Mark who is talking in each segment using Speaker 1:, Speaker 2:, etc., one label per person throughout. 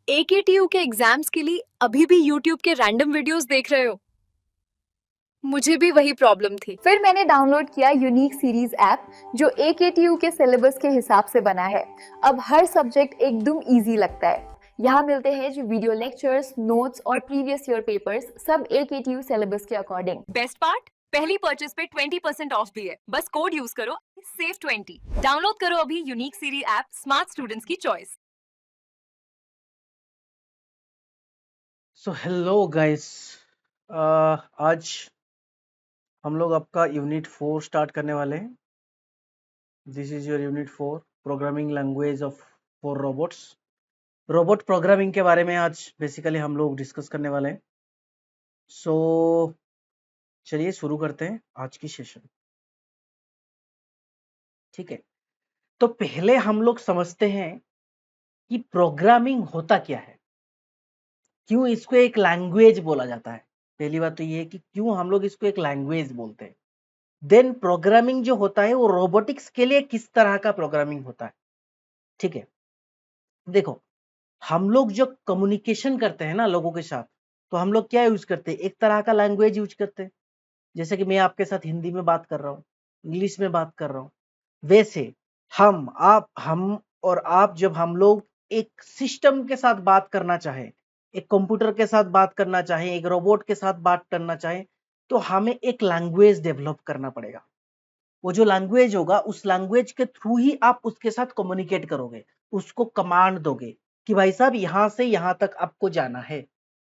Speaker 1: AKTU के exams के लिए अभी भी यूट्यूब के रैंडम वीडियोस देख रहे हो? मुझे भी वही प्रॉब्लम थी।
Speaker 2: फिर मैंने डाउनलोड किया यूनिक सीरीज ऐप जो एकेटीयू के सिलेबस के हिसाब से बना है। अब हर सब्जेक्ट एकदम इजी लगता है। यहाँ मिलते हैं जो वीडियो लेक्चर्स, नोट्स और प्रीवियस ईयर पेपर्स, सब एकेटीयू सिलेबस के अकॉर्डिंग।
Speaker 1: बेस्ट पार्ट, पहली परचेज पे 20% ऑफ भी है। बस कोड यूज करो, सेव 20। डाउनलोड करो अभी unique series app, smart students की चॉइस।
Speaker 3: सो हेलो गाइस, आज हम लोग आपका यूनिट 4 स्टार्ट करने वाले हैं। This is your unit 4 programming language of for robots. Robot programming के बारे में आज बेसिकली हम लोग डिस्कस करने वाले हैं। सो चलिए शुरू करते हैं आज की सेशन। ठीक है, तो पहले हम लोग समझते हैं कि प्रोग्रामिंग होता क्या है, क्यों इसको एक लैंग्वेज बोला जाता है। पहली बात तो ये है कि क्यों हम लोग इसको एक लैंग्वेज बोलते हैं। देन प्रोग्रामिंग जो होता है वो रोबोटिक्स के लिए किस तरह का प्रोग्रामिंग होता है। ठीक है, देखो हम लोग जो कम्युनिकेशन करते हैं ना लोगों के साथ, तो हम लोग क्या यूज करते हैं, एक तरह का लैंग्वेज यूज करते हैं। जैसे कि मैं आपके साथ हिंदी में बात कर रहा हूँ, इंग्लिश में बात कर रहा हूँ, वैसे हम और आप जब हम लोग एक सिस्टम के साथ बात करना चाहें, एक कंप्यूटर के साथ बात करना चाहें, एक रोबोट के साथ बात करना चाहें, तो हमें एक लैंग्वेज डेवलप करना पड़ेगा। वो जो लैंग्वेज होगा उस लैंग्वेज के थ्रू ही आप उसके साथ कम्युनिकेट करोगे, उसको कमांड दोगे कि भाई साहब यहां से यहां तक आपको जाना है।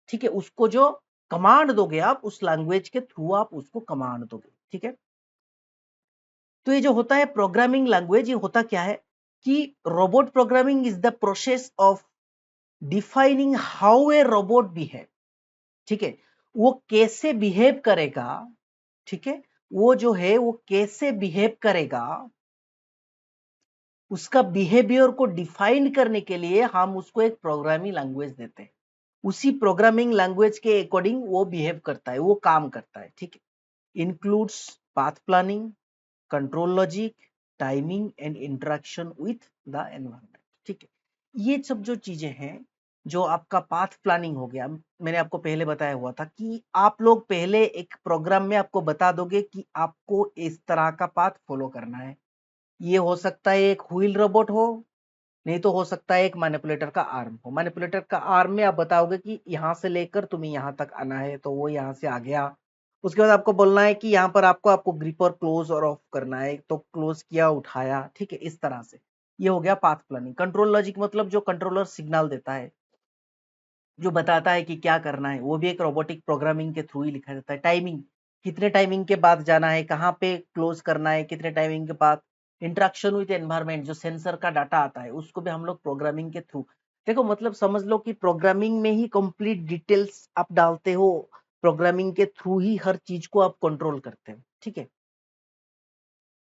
Speaker 3: ठीक है, उसको जो कमांड दोगे आप उस लैंग्वेज के थ्रू आप उसको कमांड दोगे। ठीक है, तो ये जो होता है प्रोग्रामिंग लैंग्वेज, ये होता क्या है कि robot programming is the process of defining how a robot behave. ठीक है, वो कैसे बिहेव करेगा। ठीक है, वो जो है वो कैसे बिहेव करेगा, उसका बिहेवियर को डिफाइन करने के लिए हम उसको एक प्रोग्रामिंग लैंग्वेज देते हैं। उसी प्रोग्रामिंग लैंग्वेज के अकॉर्डिंग वो बिहेव करता है, वो काम करता है। ठीक है, includes path planning, control logic, timing and interaction with the environment. ठीक है, ये सब जो चीजें हैं, जो आपका पाथ प्लानिंग हो गया, मैंने आपको पहले बताया हुआ था कि आप लोग पहले एक प्रोग्राम में आपको बता दोगे कि आपको इस तरह का पाथ फॉलो करना है। ये हो सकता है एक व्हील रोबोट हो, नहीं तो हो सकता है एक मैनिपुलेटर का आर्म हो। मैनिपुलेटर का आर्म में आप बताओगे कि यहाँ से लेकर तुम्हें यहाँ तक आना है, तो वो यहाँ से आ गया। उसके बाद आपको बोलना है कि यहाँ पर आपको ग्रिपर क्लोज और ऑफ करना है, तो क्लोज किया, उठाया। ठीक है, इस तरह से ये हो गया पाथ प्लानिंग। कंट्रोल लॉजिक मतलब जो कंट्रोलर सिग्नल देता है, जो बताता है कि क्या करना है, वो भी एक रोबोटिक प्रोग्रामिंग के थ्रू ही लिखा जाता है। टाइमिंग, कितने टाइमिंग के बाद जाना है, कहाँ पे क्लोज करना है, कितने टाइमिंग के बाद। इंटरेक्शन विद एनवायरमेंट, जो सेंसर का डाटा आता है उसको भी हम लोग प्रोग्रामिंग के थ्रू। देखो मतलब समझ लो कि प्रोग्रामिंग में ही कंप्लीट डिटेल्स आप डालते हो, प्रोग्रामिंग के थ्रू ही हर चीज को आप कंट्रोल करते हो। ठीक है,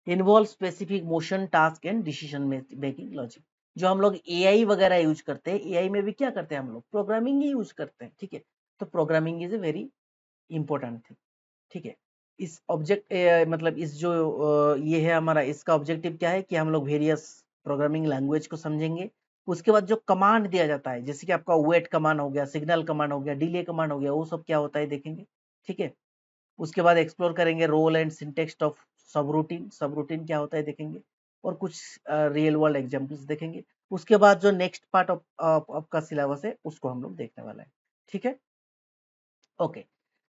Speaker 3: involve specific motion, task and decision making logic. जो हम लोग एआई वगैरह यूज करते हैं, एआई में भी क्या करते हैं हम लोग, प्रोग्रामिंग ही यूज करते हैं। ठीक है, तो programming is a very important thing. ठीक है, इस ऑब्जेक्ट मतलब इस जो ये है हमारा, इसका ऑब्जेक्टिव क्या है कि हम लोग वेरियस प्रोग्रामिंग लैंग्वेज को समझेंगे। उसके बाद जो कमांड दिया जाता है, जैसे कि आपका वेट कमांड हो गया, सिग्नल कमांड हो गया, डिले कमांड हो गया, वो सब क्या होता है देखेंगे। ठीक है, उसके बाद एक्सप्लोर करेंगे role and syntax of subroutine, subroutine क्या होता है देखेंगे, और कुछ रियल वर्ल्ड एग्जांपल्स देखेंगे। उसके बाद जो नेक्स्ट पार्ट ऑफ आपका सिलेबस है उसको हम लोग देखने वाला है। ठीक है, okay.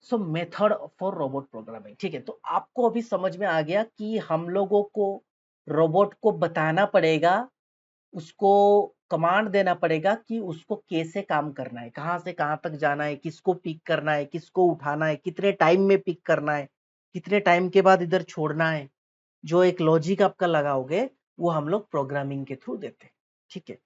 Speaker 3: So method for robot programming. ठीक है, तो आपको अभी समझ में आ गया कि हम लोगों को रोबोट को बताना पड़ेगा, उसको कमांड देना पड़ेगा कि उसको कैसे काम करना है, कहाँ से कहाँ तक जाना है, किसको पिक करना है, किसको उठाना है, कितने टाइम में पिक करना है, कितने टाइम के बाद इधर छोड़ना है। जो एक लॉजिक आपका लगाओगे वो हम लोग प्रोग्रामिंग के थ्रू देते हैं। ठीक है,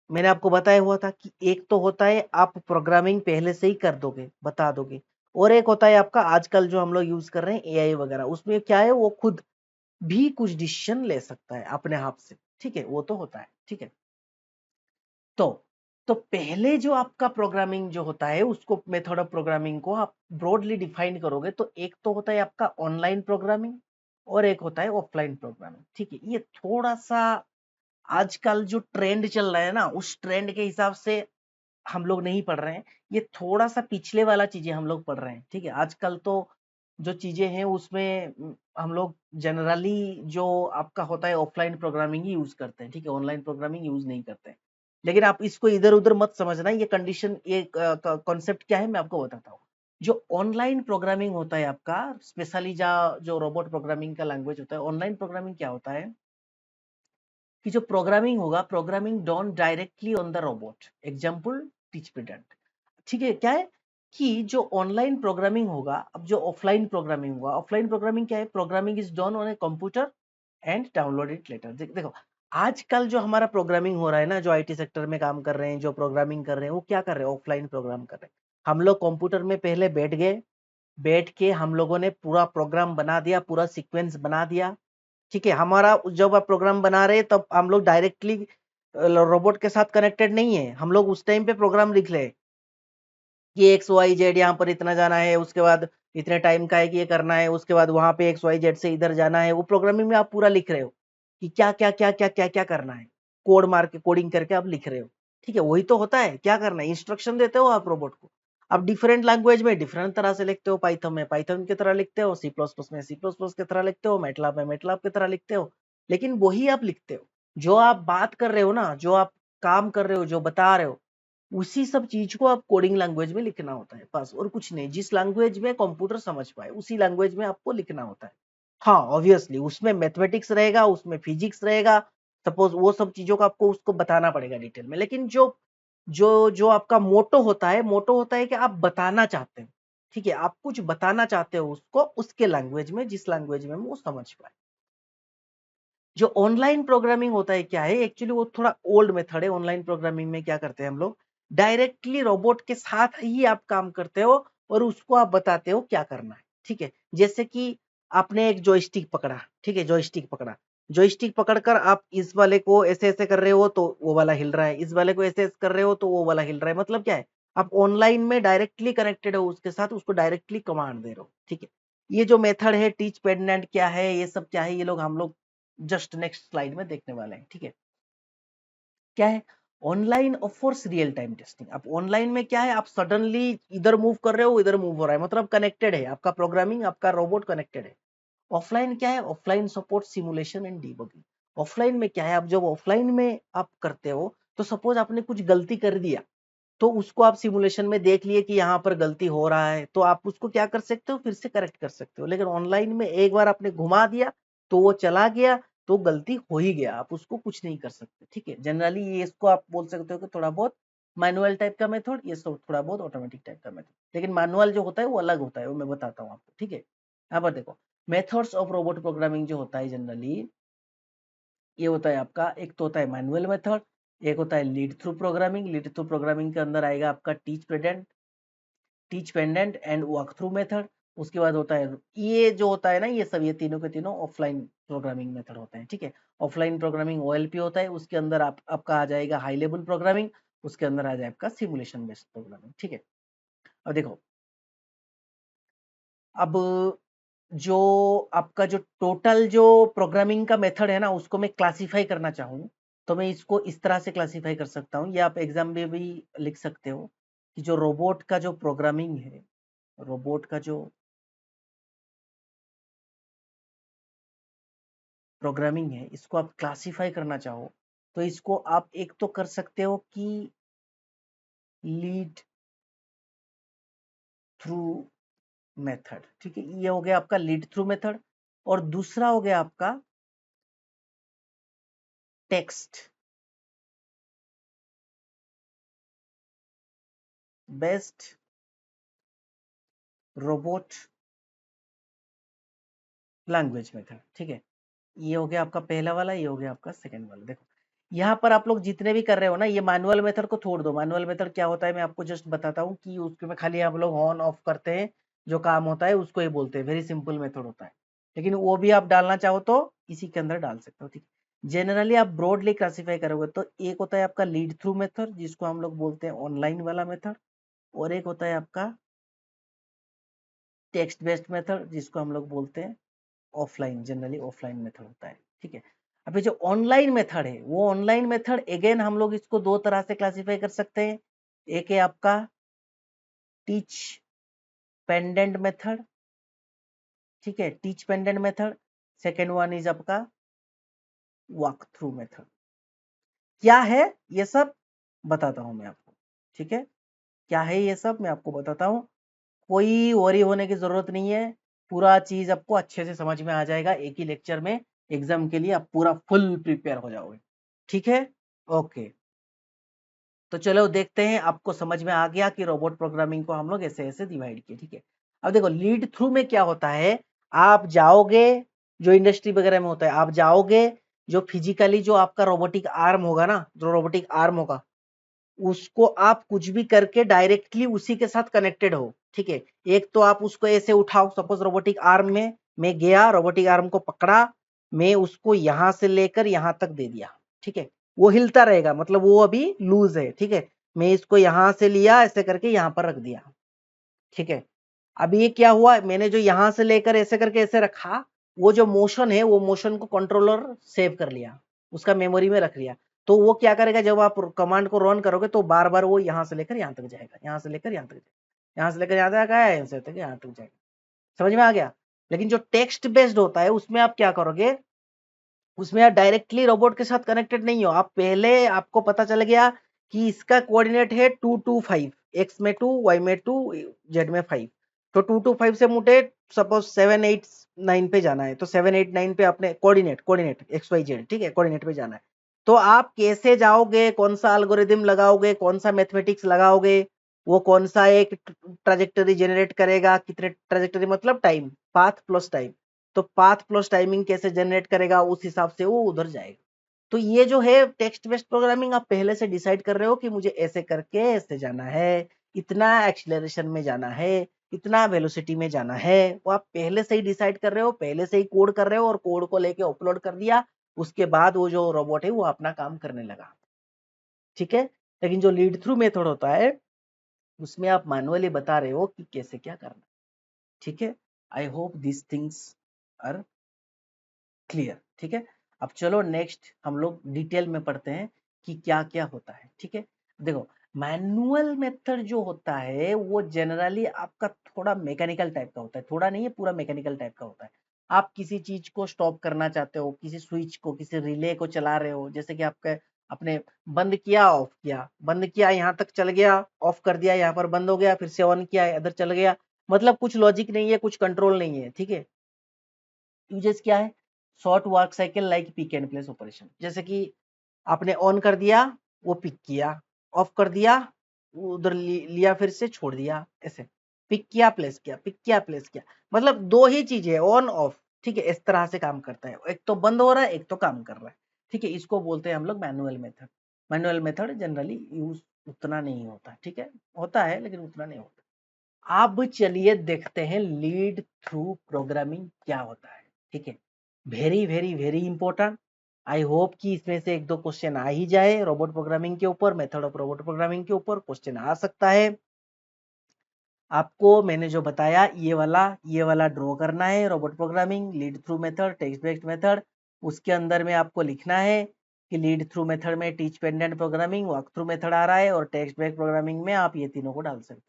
Speaker 3: मैंने आपको बताया हुआ था कि एक तो होता है आप प्रोग्रामिंग पहले से ही कर दोगे, बता दोगे, और एक होता है आपका आजकल जो हम लोग यूज कर रहे हैं एआई वगैरह, उसमें क्या है वो खुद भी कुछ डिसीजन ले सकता है अपने आप से। ठीक है, वो तो होता है। ठीक है, तो तो पहले जो आपका प्रोग्रामिंग जो होता है उसको, मेथड ऑफ प्रोग्रामिंग को आप ब्रॉडली डिफाइन करोगे, तो एक तो होता है आपका ऑनलाइन प्रोग्रामिंग और एक होता है ऑफलाइन प्रोग्रामिंग। ठीक है, ये थोड़ा सा आजकल जो ट्रेंड चल रहा है ना, उस ट्रेंड के हिसाब से हम लोग नहीं पढ़ रहे हैं, ये थोड़ा सा पिछले वाला चीजें हम लोग पढ़ रहे हैं, ठीक है। आजकल तो जो चीजें हैं उसमें हम लोग जनरली जो आपका होता है ऑफलाइन प्रोग्रामिंग ही यूज करते हैं, ठीक है, ऑनलाइन प्रोग्रामिंग यूज नहीं करते हैं। लेकिन आप इसको इधर उधर मत समझना, ये कंडीशन, ये कॉन्सेप्ट क्या है मैं आपको बताता हूँ। जो ऑनलाइन प्रोग्रामिंग होता है आपका, स्पेशली जो रोबोट प्रोग्रामिंग का लैंग्वेज होता है, ऑनलाइन प्रोग्रामिंग क्या होता है कि जो प्रोग्रामिंग होगा, programming done directly on the robot, example teach pendant, ठीक है। क्या है कि जो ऑनलाइन प्रोग्रामिंग होगा, अब जो ऑफलाइन प्रोग्रामिंग होगा, ऑफलाइन प्रोग्रामिंग क्या है, programming is done on a computer and download it later. देखो आजकल जो हमारा प्रोग्रामिंग हो रहा है ना, जो आईटी सेक्टर में काम कर रहे हैं, जो प्रोग्रामिंग कर रहे हैं, वो क्या कर रहे हैं, ऑफलाइन प्रोग्राम कर रहे हैं। हम लोग कंप्यूटर में पहले बैठ गए, बैठ के हम लोगों ने पूरा प्रोग्राम बना दिया, पूरा सीक्वेंस बना दिया, ठीक है। हमारा जब आप प्रोग्राम बना रहे हैं तब हम लोग डायरेक्टली रोबोट के साथ कनेक्टेड नहीं है, हम लोग उस टाइम पे प्रोग्राम लिख ले कि एक्स वाई जेड यहाँ पर इतना जाना है, उसके बाद इतने टाइम का है कि ये करना है, उसके बाद वहां पे एक्स वाई जेड से इधर जाना है। वो प्रोग्रामिंग में आप पूरा लिख रहे हो कि क्या क्या क्या क्या क्या क्या करना है, कोड मार के कोडिंग करके आप लिख रहे हो, ठीक है। वही तो होता है, क्या करना है, इंस्ट्रक्शन देते हो आप रोबोट को। आप डिफरेंट लैंग्वेज में डिफरेंट तरह से लिखते हो, पाइथन में पाइथन की तरह लिखते हो, सी प्लस प्लस में सी प्लस प्लस की तरह लिखते हो, मैटलैब में मैटलैब की तरह लिखते हो, लेकिन वही आप लिखते हो। जो आप बात कर रहे हो ना, जो आप काम कर रहे हो, जो बता रहे हो, उसी सब चीज को आप कोडिंग लैंग्वेज में लिखना होता है, बस और कुछ नहीं। जिस लैंग्वेज में कंप्यूटर समझ पाए उसी लैंग्वेज में आपको लिखना होता है। हाँ ऑब्वियसली उसमें मैथमेटिक्स रहेगा, उसमें फिजिक्स रहेगा, सपोज वो सब चीजों का आपको उसको बताना पड़ेगा डिटेल में। लेकिन जो जो जो आपका मोटो होता है, मोटो होता है कि आप बताना चाहते हो, ठीक है, आप कुछ बताना चाहते हो उसको उसके लैंग्वेज में, जिस लैंग्वेज में वो समझ पाए। जो ऑनलाइन प्रोग्रामिंग होता है क्या है, एक्चुअली वो थोड़ा ओल्ड मेथड है। ऑनलाइन प्रोग्रामिंग में क्या करते हैं हम लोग, डायरेक्टली रोबोट के साथ ही आप काम करते हो और उसको आप बताते हो क्या करना है, ठीक है। जैसे कि आपने एक जॉयस्टिक पकड़ा, ठीक है, जॉयस्टिक पकड़ा, जॉयस्टिक पकड़कर आप इस वाले को ऐसे ऐसे कर रहे हो तो वो वाला हिल रहा है, इस वाले को ऐसे ऐसे कर रहे हो तो वो वाला हिल रहा है। मतलब क्या है, आप ऑनलाइन में डायरेक्टली कनेक्टेड हो उसके साथ, उसको डायरेक्टली कमांड दे रहे हो, ठीक है। ये जो मेथड है टीच पेडनेंट क्या है, ये सब क्या है, ये लोग हम लोग जस्ट नेक्स्ट स्लाइड में देखने वाले हैं, ठीक है। क्या है online off course real time testing. अब ऑनलाइन में क्या है, आप सडनली इधर मूव कर रहे हो, इधर मूव हो रहा है, मतलब कनेक्टेड है आपका प्रोग्रामिंग, आपका रोबोट कनेक्टेड है। ऑफलाइन क्या है, offline support simulation and debugging. Offline में क्या है, आप जब ऑफलाइन में आप करते हो तो सपोज आपने कुछ गलती कर दिया, तो उसको आप सिमुलेशन में देख लिए कि यहाँ पर गलती हो रहा है, तो आप उसको क्या कर सकते हो, फिर से करेक्ट कर सकते हो। लेकिन ऑनलाइन में एक बार आपने घुमा दिया तो वो चला गया, तो गलती हो ही गया, आप उसको कुछ नहीं कर सकते, ठीक है। जनरली ये इसको आप बोल सकते हो कि थोड़ा बहुत मैनुअल टाइप का मेथड, ये सब थोड़ा बहुत ऑटोमेटिक टाइप का मेथड। लेकिन मैनुअल जो होता है वो अलग होता है, वो मैं बताता हूँ आपको, ठीक है। यहाँ पर देखो मेथड्स ऑफ रोबोट प्रोग्रामिंग जो होता है जनरली, ये होता है आपका, एक तो होता है मैनुअल मेथड, एक होता है lead through programming. Lead through programming के अंदर आएगा आपका teach pendant and walk through method. उसके बाद होता है ये जो होता है ना, ये सब, ये तीनों के तीनों ऑफलाइन प्रोग्रामिंग मेथड होते हैं, ठीक है। ऑफलाइन प्रोग्रामिंग ओएलपी होता है, उसके अंदर आपका आ जाएगा हाई लेवल प्रोग्रामिंग, उसके अंदर आ जाएगा आपका सिमुलेशन बेस्ड प्रोग्रामिंग, ठीक है। अब देखो, अब जो आपका जो टोटल जो प्रोग्रामिंग का मेथड है ना, उसको मैं क्लासिफाई करना चाहूँ तो मैं इसको इस तरह से क्लासिफाई कर सकता हूँ, या आप एग्जाम में भी लिख सकते हो कि जो रोबोट का जो प्रोग्रामिंग है, रोबोट का जो प्रोग्रामिंग है, इसको आप क्लासिफाई करना चाहो तो इसको आप एक तो कर सकते हो कि लीड थ्रू मेथड, ठीक है, ये हो गया आपका लीड थ्रू मेथड। और दूसरा हो गया आपका text based robot language method, ठीक है। ये हो गया आपका पहला वाला, ये हो गया आपका सेकंड वाला। देखो यहाँ पर आप लोग जितने भी कर रहे हो ना, ये मैनुअल मेथड को छोड़ दो। मैनुअल मेथड क्या होता है मैं आपको जस्ट बताता हूँ कि उसमें खाली हम लोग ऑन ऑफ करते हैं, जो काम होता है उसको ही बोलते हैं, वेरी सिंपल मेथड होता है। लेकिन वो भी आप डालना चाहो तो इसी के अंदर डाल सकते हो, ठीक है। जनरली आप ब्रॉडली क्लासीफाई करोगे तो एक होता है आपका लीड थ्रू मेथड, जिसको हम लोग बोलते हैं ऑनलाइन वाला मेथड, और एक होता है आपका टेक्स्ट बेस्ड मेथड, जिसको हम लोग बोलते हैं ऑफलाइन, जनरली ऑफलाइन मेथड होता है, ठीक है। अभी जो ऑनलाइन मेथड है, वो ऑनलाइन मेथड अगेन हम लोग इसको दो तरह से क्लासिफाई कर सकते हैं। एक है आपका टीच पेंडेंट मेथड, ठीक है, teach pendant method. Second one is आपका वॉक थ्रू मेथड। क्या है ये सब बताता हूं मैं आपको, ठीक है, क्या है ये सब मैं आपको बताता हूँ। कोई वरी होने की जरूरत नहीं है, पूरा चीज आपको अच्छे से समझ में आ जाएगा एक ही लेक्चर में। एग्जाम के लिए आप पूरा फुल प्रिपेयर हो जाओगे, ठीक है। ओके, तो चलो देखते हैं, आपको समझ में आ गया कि रोबोट प्रोग्रामिंग को हम लोग ऐसे ऐसे डिवाइड किए, ठीक है। अब देखो लीड थ्रू में क्या होता है, आप जाओगे, जो इंडस्ट्री वगैरह में होता है, आप जाओगे, जो फिजिकली जो आपका रोबोटिक आर्म होगा ना, जो रोबोटिक आर्म होगा, उसको आप कुछ भी करके डायरेक्टली उसी के साथ कनेक्टेड हो, ठीक है। एक तो आप उसको ऐसे उठाओ, सपोज रोबोटिक आर्म में मैं गया, रोबोटिक आर्म को पकड़ा, मैं उसको यहां से लेकर यहां तक दे दिया, ठीक है, वो हिलता रहेगा, मतलब वो अभी लूज है, ठीक है। मैं इसको यहां से लिया, ऐसे करके यहां पर रख दिया, ठीक है। अब ये क्या हुआ, मैंने जो यहां से लेकर ऐसे करके ऐसे रखा, वो जो मोशन है, वो मोशन को कंट्रोलर सेव कर लिया, उसका मेमोरी में रख लिया। तो वो क्या करेगा, जब आप कमांड को रन करोगे तो बार बार वो यहां से लेकर यहां तक जाएगा, यहां से लेकर यहां तक जाएगा, यहां से लेकर यहां तक आया, यहां से लेकर यहां तक जाएगा। समझ में आ गया। लेकिन जो टेक्स्ट बेस्ड होता है उसमें आप क्या करोगे, उसमें आप डायरेक्टली रोबोट के साथ कनेक्टेड नहीं हो, आप पहले आपको पता चल गया कि इसका कोऑर्डिनेट है 2 2 5, एक्स में 2, वाई में 2, जेड में 5। तो 2 2 5 से मुझे सपोज 7 8 9 पे जाना है, तो 7 8 9 पे अपने coordinate coordinate x y z, ठीक है, कोऑर्डिनेट पे जाना है। तो आप कैसे जाओगे, कौन सा एल्गोरिदम लगाओगे, कौन सा मैथमेटिक्स लगाओगे, वो कौन सा एक ट्राजेक्टरी जनरेट करेगा, कितने ट्राजेक्टरी मतलब टाइम, पाथ प्लस टाइम, तो पाथ प्लस टाइमिंग कैसे जनरेट करेगा, उस हिसाब से वो उधर जाएगा। तो ये जो है टेक्स्ट बेस्ड प्रोग्रामिंग, आप पहले से डिसाइड कर रहे हो कि मुझे ऐसे करके ऐसे जाना है, इतना एक्सीलरेशन में जाना है, इतना वेलोसिटी में जाना है, वो आप पहले से ही डिसाइड कर रहे हो, पहले से ही कोड कर रहे हो, और कोड को लेके अपलोड कर दिया, उसके बाद वो जो रोबोट है वो अपना काम करने लगा, ठीक है। लेकिन जो लीड थ्रू मेथड होता है उसमें आप मैनुअली बता रहे हो कि कैसे क्या करना, ठीक है। I hope this things are clear, ठीक है। अब चलो नेक्स्ट हम लोग डिटेल में पढ़ते हैं कि क्या क्या होता है, ठीक है। देखो मैनुअल मेथड जो होता है वो जनरली आपका थोड़ा मैकेनिकल टाइप का होता है, थोड़ा नहीं है, पूरा मैकेनिकल टाइप का होता है। आप किसी चीज को स्टॉप करना चाहते हो, किसी स्विच को, किसी रिले को चला रहे हो, जैसे कि आपका आपने बंद किया, ऑफ किया, बंद किया, यहाँ तक चल गया, ऑफ कर दिया, यहाँ पर बंद हो गया, फिर से ऑन किया, इधर चल गया, मतलब कुछ लॉजिक नहीं है, कुछ कंट्रोल नहीं है, ठीक है। यूजेस क्या है, short work cycle like pick and place operation, जैसे कि आपने ऑन कर दिया, वो पिक किया, ऑफ कर दिया, वो उधर लिया, फिर से छोड़ दिया, ऐसे पिक किया प्लेस किया, पिक किया प्लेस किया, मतलब दो ही चीजें ऑन ऑफ, ठीक है, इस तरह से काम करता है, एक तो बंद हो रहा है, एक तो काम कर रहा है, ठीक है। इसको बोलते हैं हम लोग manual method. Manual method generally use उतना नहीं होता, ठीक है, होता है लेकिन उतना नहीं होता। अब चलिए देखते हैं लीड थ्रू प्रोग्रामिंग क्या होता है, ठीक है। Very very very important. I hope कि इसमें से एक दो क्वेश्चन आ ही जाए, रोबोट प्रोग्रामिंग के ऊपर, मेथड ऑफ रोबोट प्रोग्रामिंग के ऊपर क्वेश्चन आ सकता है। आपको मैंने जो बताया ये वाला ड्रॉ करना है, robot programming, lead through method, text based method. उसके अंदर में आपको लिखना है कि लीड थ्रू मेथड में teach pendant programming, walk through method आ रहा है, और टेक्स्ट बेस्ड प्रोग्रामिंग में आप ये तीनों को डाल सकते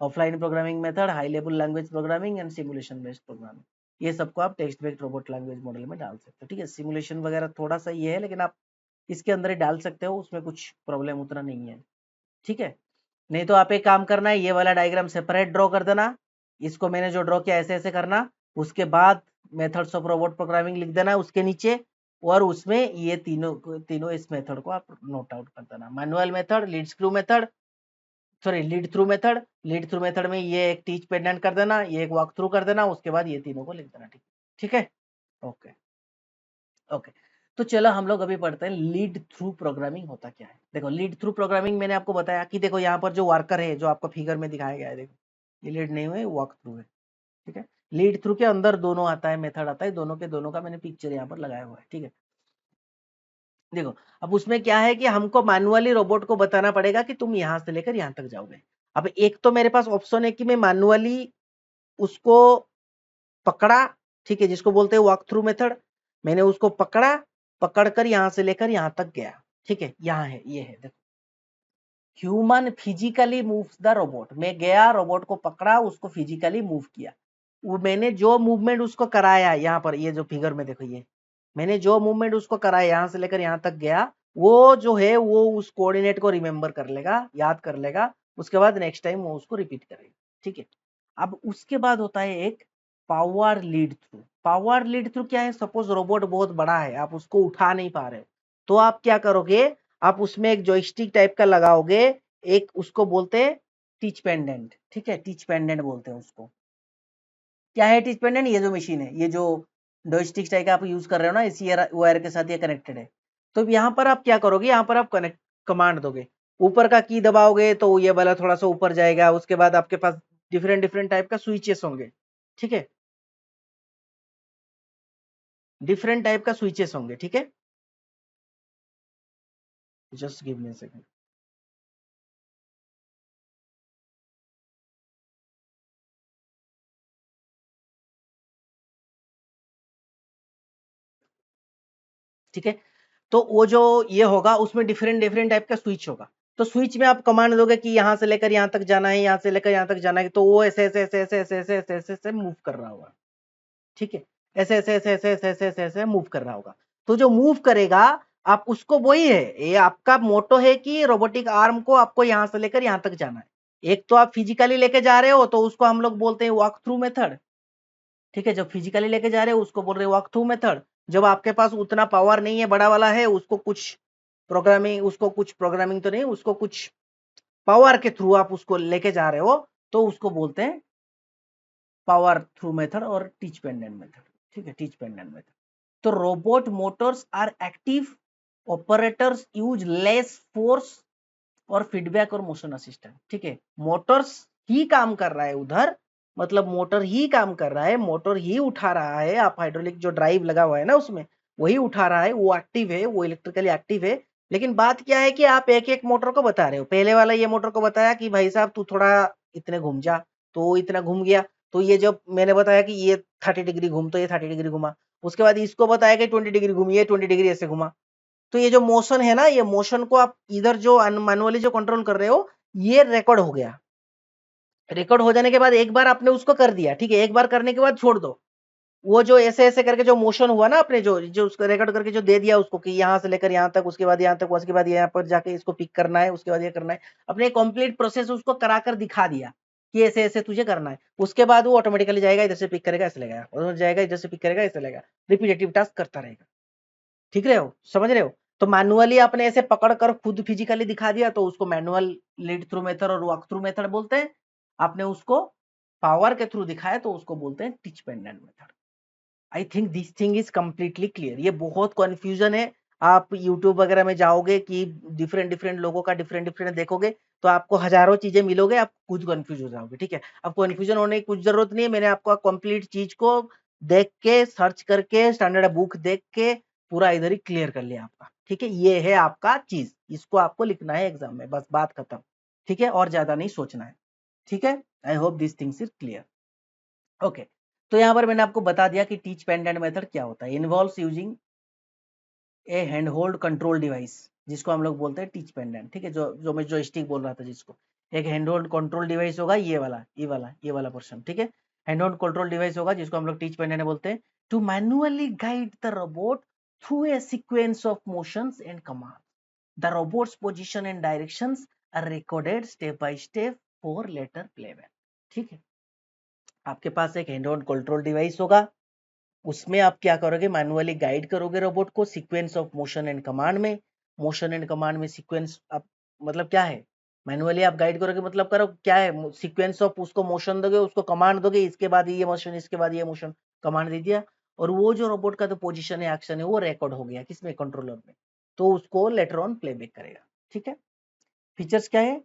Speaker 3: हो। Offline programming method, high level language programming and simulation based programming, ये सबको आप text based robot language model में डाल सकते हो, ठीक है। सिमुलेशन वगैरह थोड़ा सा ये है, लेकिन आप इसके अंदर ही डाल सकते हो, उसमें कुछ प्रॉब्लम उतना नहीं है, ठीक है। नहीं तो आप एक काम करना है, ये वाला डायग्राम सेपरेट ड्रॉ कर देना, इसको मैंने जो ड्रॉ किया ऐसे ऐसे करना, उसके बाद मेथड्स ऑफ रोबोट प्रोग्रामिंग लिख देना उसके नीचे, और उसमें ये तीनों तीनों इस मेथड को आप नोट आउट कर देना। Manual method, lead through method, sorry lead through method, lead through method में ये एक टीच पेंडेंट कर देना, ये एक वॉक थ्रू कर देना, उसके बाद ये तीनों को लिख देना, ठीक ठीक है। ओके ओके, तो चलो हम लोग अभी पढ़ते हैं लीड थ्रू प्रोग्रामिंग होता क्या है। देखो लीड थ्रू प्रोग्रामिंग मैंने आपको बताया कि देखो यहाँ पर जो वर्कर है, जो आपको फिगर में दिखाया गया है, देखो ये लीड नहीं हुए, वॉक थ्रू है, ठीक है। लीड थ्रू के अंदर दोनों आता है, मेथड आता है, दोनों के दोनों का मैंने पिक्चर यहाँ पर लगाया हुआ है, ठीक है। देखो अब उसमें क्या है कि हमको मैनुअली रोबोट को बताना पड़ेगा कि तुम यहाँ से लेकर यहाँ तक जाओगे। अब एक तो मेरे पास ऑप्शन है कि मैं मैनुअली उसको पकड़ा, ठीक है, जिसको बोलते हैं वॉक थ्रू मेथड, मैंने उसको पकड़ा, पकड़कर यहां से लेकर यहां तक गया, ठीक है, यहाँ है, ये है, देखो human physically moves the robot. मैं गया, रोबोट को पकड़ा, उसको फिजिकली मूव किया। वो मैंने जो मूवमेंट उसको कराया, यहाँ पर ये जो फिगर में देखो, ये मैंने जो मूवमेंट उसको कराया यहाँ से लेकर यहाँ तक गया, वो जो है वो उस कोऑर्डिनेट को रिमेम्बर कर लेगा, याद कर लेगा। उसके बाद नेक्स्ट टाइम वो उसको रिपीट करेगा। ठीक है। अब उसके बाद होता है एक power lead through. Power lead through क्या है? सपोज रोबोट बहुत बड़ा है, आप उसको उठा नहीं पा रहे हो, तो आप क्या करोगे? आप उसमें एक जॉयस्टिक टाइप का लगाओगे, एक उसको बोलते हैं टीच पेंडेंट। ठीक है, टीच पेंडेंट बोलते हैं उसको। क्या है टीच पेंडेंट? ये जो मशीन है, ये जो जॉयस्टिक टाइप का आप यूज कर रहे हो ना, इसी वायर के साथ ये कनेक्टेड है। तो यहाँ पर आप क्या करोगे? यहाँ पर आप कनेक्ट कमांड दोगे, ऊपर का की दबाओगे तो ये वाला थोड़ा सा ऊपर जाएगा। उसके बाद आपके पास डिफरेंट डिफरेंट टाइप का स्विचेस होंगे। ठीक है, डिफरेंट टाइप का स्विचेस होंगे। ठीक है, just give me a second. ठीक है, तो वो जो ये होगा उसमें डिफरेंट डिफरेंट टाइप का स्विच होगा। तो स्विच में आप कमांड दोगे कि यहाँ से लेकर यहाँ तक जाना है, यहाँ से लेकर यहाँ तक जाना है, तो वो ऐसे ऐसे ऐसे ऐसे ऐसे ऐसे ऐसे ऐसे ऐसे मूव कर रहा होगा। ठीक है, ऐसे ऐसे ऐसे ऐसे ऐसे ऐसे ऐसे ऐसे मूव कर रहा होगा। तो जो मूव करेगा, आप उसको, वही है, ये आपका मोटो है कि रोबोटिक आर्म को आपको यहाँ से लेकर यहाँ तक जाना है। एक तो आप फिजिकली लेके जा रहे हो, तो उसको हम लोग बोलते हैं वॉक थ्रू मेथड। ठीक है, जब फिजिकली लेके जा रहे हो उसको बोल रहे हैं वॉक थ्रू मेथड। जब आपके पास उतना पावर नहीं है, बड़ा वाला है, उसको कुछ प्रोग्रामिंग तो नहीं, उसको कुछ पावर के थ्रू आप उसको लेके जा रहे हो, तो उसको बोलते हैं पावर थ्रू मेथड और टीच पेंडेंट मेथड। ठीक है, टीच पेंडेंट मेथड। तो robot motors are active, operators use less force और फीडबैक और मोशन असिस्टेंट। ठीक है, मोटर्स ही काम कर रहा है उधर, मतलब मोटर ही काम कर रहा है, मोटर ही उठा रहा है। आप हाइड्रोलिक जो ड्राइव लगा हुआ है ना, उसमें वही उठा रहा है, वो एक्टिव है, वो इलेक्ट्रिकली एक्टिव है। लेकिन बात क्या है कि आप एक एक मोटर को बता रहे हो। पहले वाला ये मोटर को बताया कि भाई साहब तू थोड़ा इतने घूम जा, तो वो इतना घूम गया। तो ये जब मैंने बताया कि ये 30 डिग्री घूम, तो ये 30 डिग्री घुमा। उसके बाद इसको बताया कि 20 डिग्री घूमी, ये 20 डिग्री ऐसे घुमा। तो ये जो मोशन है ना, ये मोशन को आप इधर जो मैनुअली जो कंट्रोल कर रहे हो, ये रिकॉर्ड हो गया। रिकॉर्ड हो जाने के बाद एक बार आपने उसको कर दिया, ठीक है, एक बार करने के बाद छोड़ दो। वो जो ऐसे ऐसे करके जो मोशन हुआ ना, आपने जो जो उसको रिकॉर्ड करके जो दे दिया उसको कि यहाँ से लेकर यहाँ तक, उसके बाद यहाँ तक, उसके बाद यहाँ पर जाके इसको पिक करना है, उसके बाद ये करना है, अपने कंप्लीट प्रोसेस उसको कराकर दिखा दिया कि ऐसे ऐसे तुझे करना है। उसके बाद वो ऑटोमेटिकली जाएगा, इधर से पिक करेगा, ऐसे लेगा, उधर जाएगा, इधर से पिक करेगा, ऐसे लेगा, रिपीटेटिव टास्क करता रहेगा। ठीक रहे हो, समझ रहे हो? तो मैनुअली आपने ऐसे पकड़ कर खुद फिजिकली दिखा दिया, तो उसको मैनुअल लीड थ्रू मेथड और वॉक थ्रू मेथड बोलते हैं। आपने उसको पावर के थ्रू दिखाया, तो उसको बोलते हैं teach pendant method. I think this thing is completely clear. ये बहुत कंफ्यूजन है। आप यूट्यूब वगैरह में जाओगे कि डिफरेंट डिफरेंट लोगों का डिफरेंट डिफरेंट देखोगे, तो आपको हजारों चीजें मिलोगे, आप खुद कंफ्यूज हो जाओगे। ठीक है, अब कंफ्यूजन होने की कुछ जरूरत नहीं है। मैंने आपको कंप्लीट चीज को देख के, सर्च करके, स्टैंडर्ड बुक देख के पूरा इधर ही क्लियर कर लिया आपका। ठीक है, ये है आपका चीज, इसको आपको लिखना है एग्जाम में, बस बात खत्म। ठीक है, और ज्यादा नहीं सोचना है। ठीक है, I hope this things is clear. Okay, तो यहाँ पर मैंने आपको बता दिया कि टीच पेंडेंट मेथड क्या होता है। इन्वॉल्व्स यूजिंग ए हैंड होल्ड कंट्रोल डिवाइस, जिसको हम लोग बोलते हैं टीच पेंडेंट। ठीक है, जो जो मैं जो स्टिक बोल रहा था, जिसको एक हैंड होल्ड कंट्रोल डिवाइस होगा, ये वाला पोर्शन। ठीक है, हैंड होल्ड कंट्रोल डिवाइस होगा जिसको हम लोग टीच पेंडेंट बोलते हैं, to manually guide the robot through a sequence of motions and command. The robot's position and directions are recorded step by step for later playback. ठीक है, आपके पास एक हैंड होल्ड कंट्रोल डिवाइस होगा, उसमें आप क्या करोगे? मैनुअली गाइड करोगे रोबोट को sequence of motion and command में। मोशन एंड कमांड में सीक्वेंस आप, मतलब क्या है? मैनुअली आप गाइड करोगे, मतलब करो क्या है? सीक्वेंस ऑफ, उसको मोशन दोगे, उसको कमांड दोगे, इसके बाद ये मोशन, इसके बाद ये मोशन, कमांड दे दिया। और वो जो रोबोट का जो पोजीशन है, एक्शन है, वो रिकॉर्ड हो गया किसमें? कंट्रोलर में। तो उसको लेटर ऑन प्लेबैक करेगा। ठीक है, फीचर्स क्या है?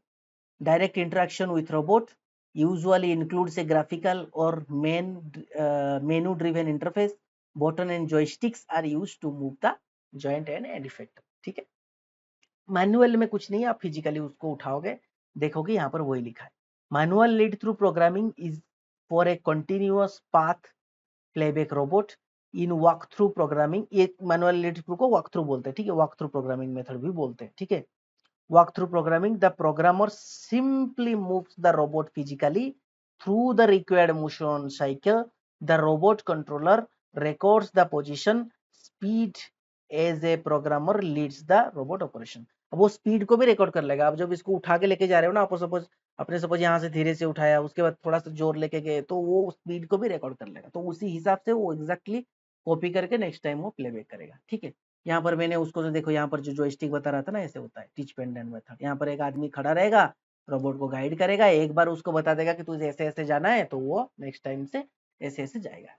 Speaker 3: Direct interaction with robot, usually includes a graphical or menu driven interface. Button and joysticks are used to move the joint and end effector. ठीक है, मैनुअल में कुछ नहीं, आप फिजिकली उसको उठाओगे, देखोगे यहाँ पर वही लिखा है। Manual lead through programming is for a continuous path playback robot in walk through programming. ये मैनुअल लीड थ्रू को वॉक थ्रू बोलते हैं। ठीक है, वॉक थ्रू प्रोग्रामिंग मेथड भी बोलते हैं। ठीक है, walk through programming, the programmer simply moves the robot physically through the required motion cycle. The robot controller records the position, speed as a programmer leads the robot operation. अब वो speed को भी record कर लेगा। आप जब इसको उठा के लेके जा रहे हो ना, आप सपोज अपने सपोज यहाँ से धीरे से उठाया, उसके बाद थोड़ा सा जोर लेके गए, तो वो स्पीड को भी रिकॉर्ड कर लेगा। तो उसी हिसाब से वो एग्जैक्टली कॉपी करके नेक्स्ट टाइम वो प्लेबैक करेगा। ठीक है, यहाँ पर मैंने उसको तो देखो, यहाँ पर जो जॉयस्टिक बता रहा था ना, ऐसे होता है टीच पेंडेंट मेथड। यहाँ पर एक आदमी खड़ा रहेगा, रोबोट को गाइड करेगा, एक बार उसको बता देगा कि तुझे ऐसे ऐसे जाना है, तो वो नेक्स्ट टाइम से ऐसे ऐसे जाएगा।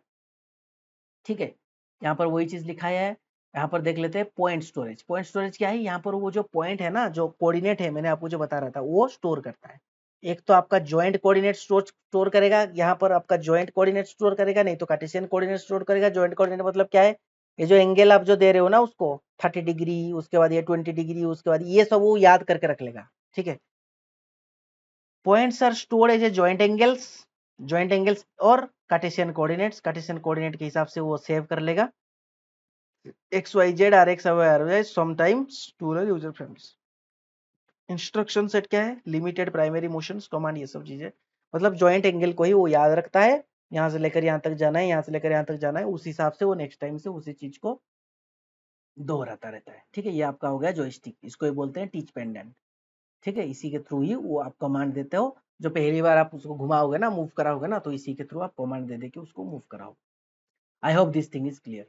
Speaker 3: ठीक है, यहाँ पर वही चीज लिखा है। यहाँ पर देख लेते हैं पॉइंट स्टोरेज। पॉइंट स्टोरेज क्या है? यहाँ पर वो जो पॉइंट है ना, जो कोऑर्डिनेट है, मैंने आपको जो बता रहा था, वो स्टोर करता है। एक तो आपका ज्वाइंट कोऑर्डिनेट स्टोर करेगा, यहाँ पर आपका ज्वाइंट कोऑर्डिनेट स्टोर करेगा, नहीं तो कार्टेशियन कोऑर्डिनेट स्टोर करेगा। ज्वाइंट कोऑर्डिनेट मतलब क्या है? ये जो एंगल आप जो दे रहे हो ना उसको, 30 डिग्री, उसके बाद ये 20 डिग्री, उसके बाद ये सब वो याद करके रख लेगा। ठीक है, points are stored as a joint angles और कार्टेशियन कोऑर्डिनेट्स। कार्टेशियन कोऑर्डिनेट के हिसाब से वो सेव कर लेगा। XYZ RX away sometimes tool or user frames. Instruction set क्या है? लिमिटेड प्राइमरी मोशंस, कमांड, ये सब चीजें। मतलब जॉइंट एंगल को ही वो याद रखता है, यहाँ से लेकर यहाँ तक जाना है, यहाँ से लेकर यहाँ तक जाना है, उस हिसाब से वो नेक्स्ट टाइम से उसी चीज को दोहराता रहता है। ठीक है, ये आपका हो गया जॉयस्टिक, इसको ही बोलते हैं टीच पेंडेंट। ठीक है, इसी के थ्रू ही वो आप कमांड देते हो। जो पहली बार आप उसको घुमाओगे ना, मूव कराओगे ना, तो इसी के थ्रू आप कमांड दे दे के उसको मूव कराओ। I hope this thing is clear.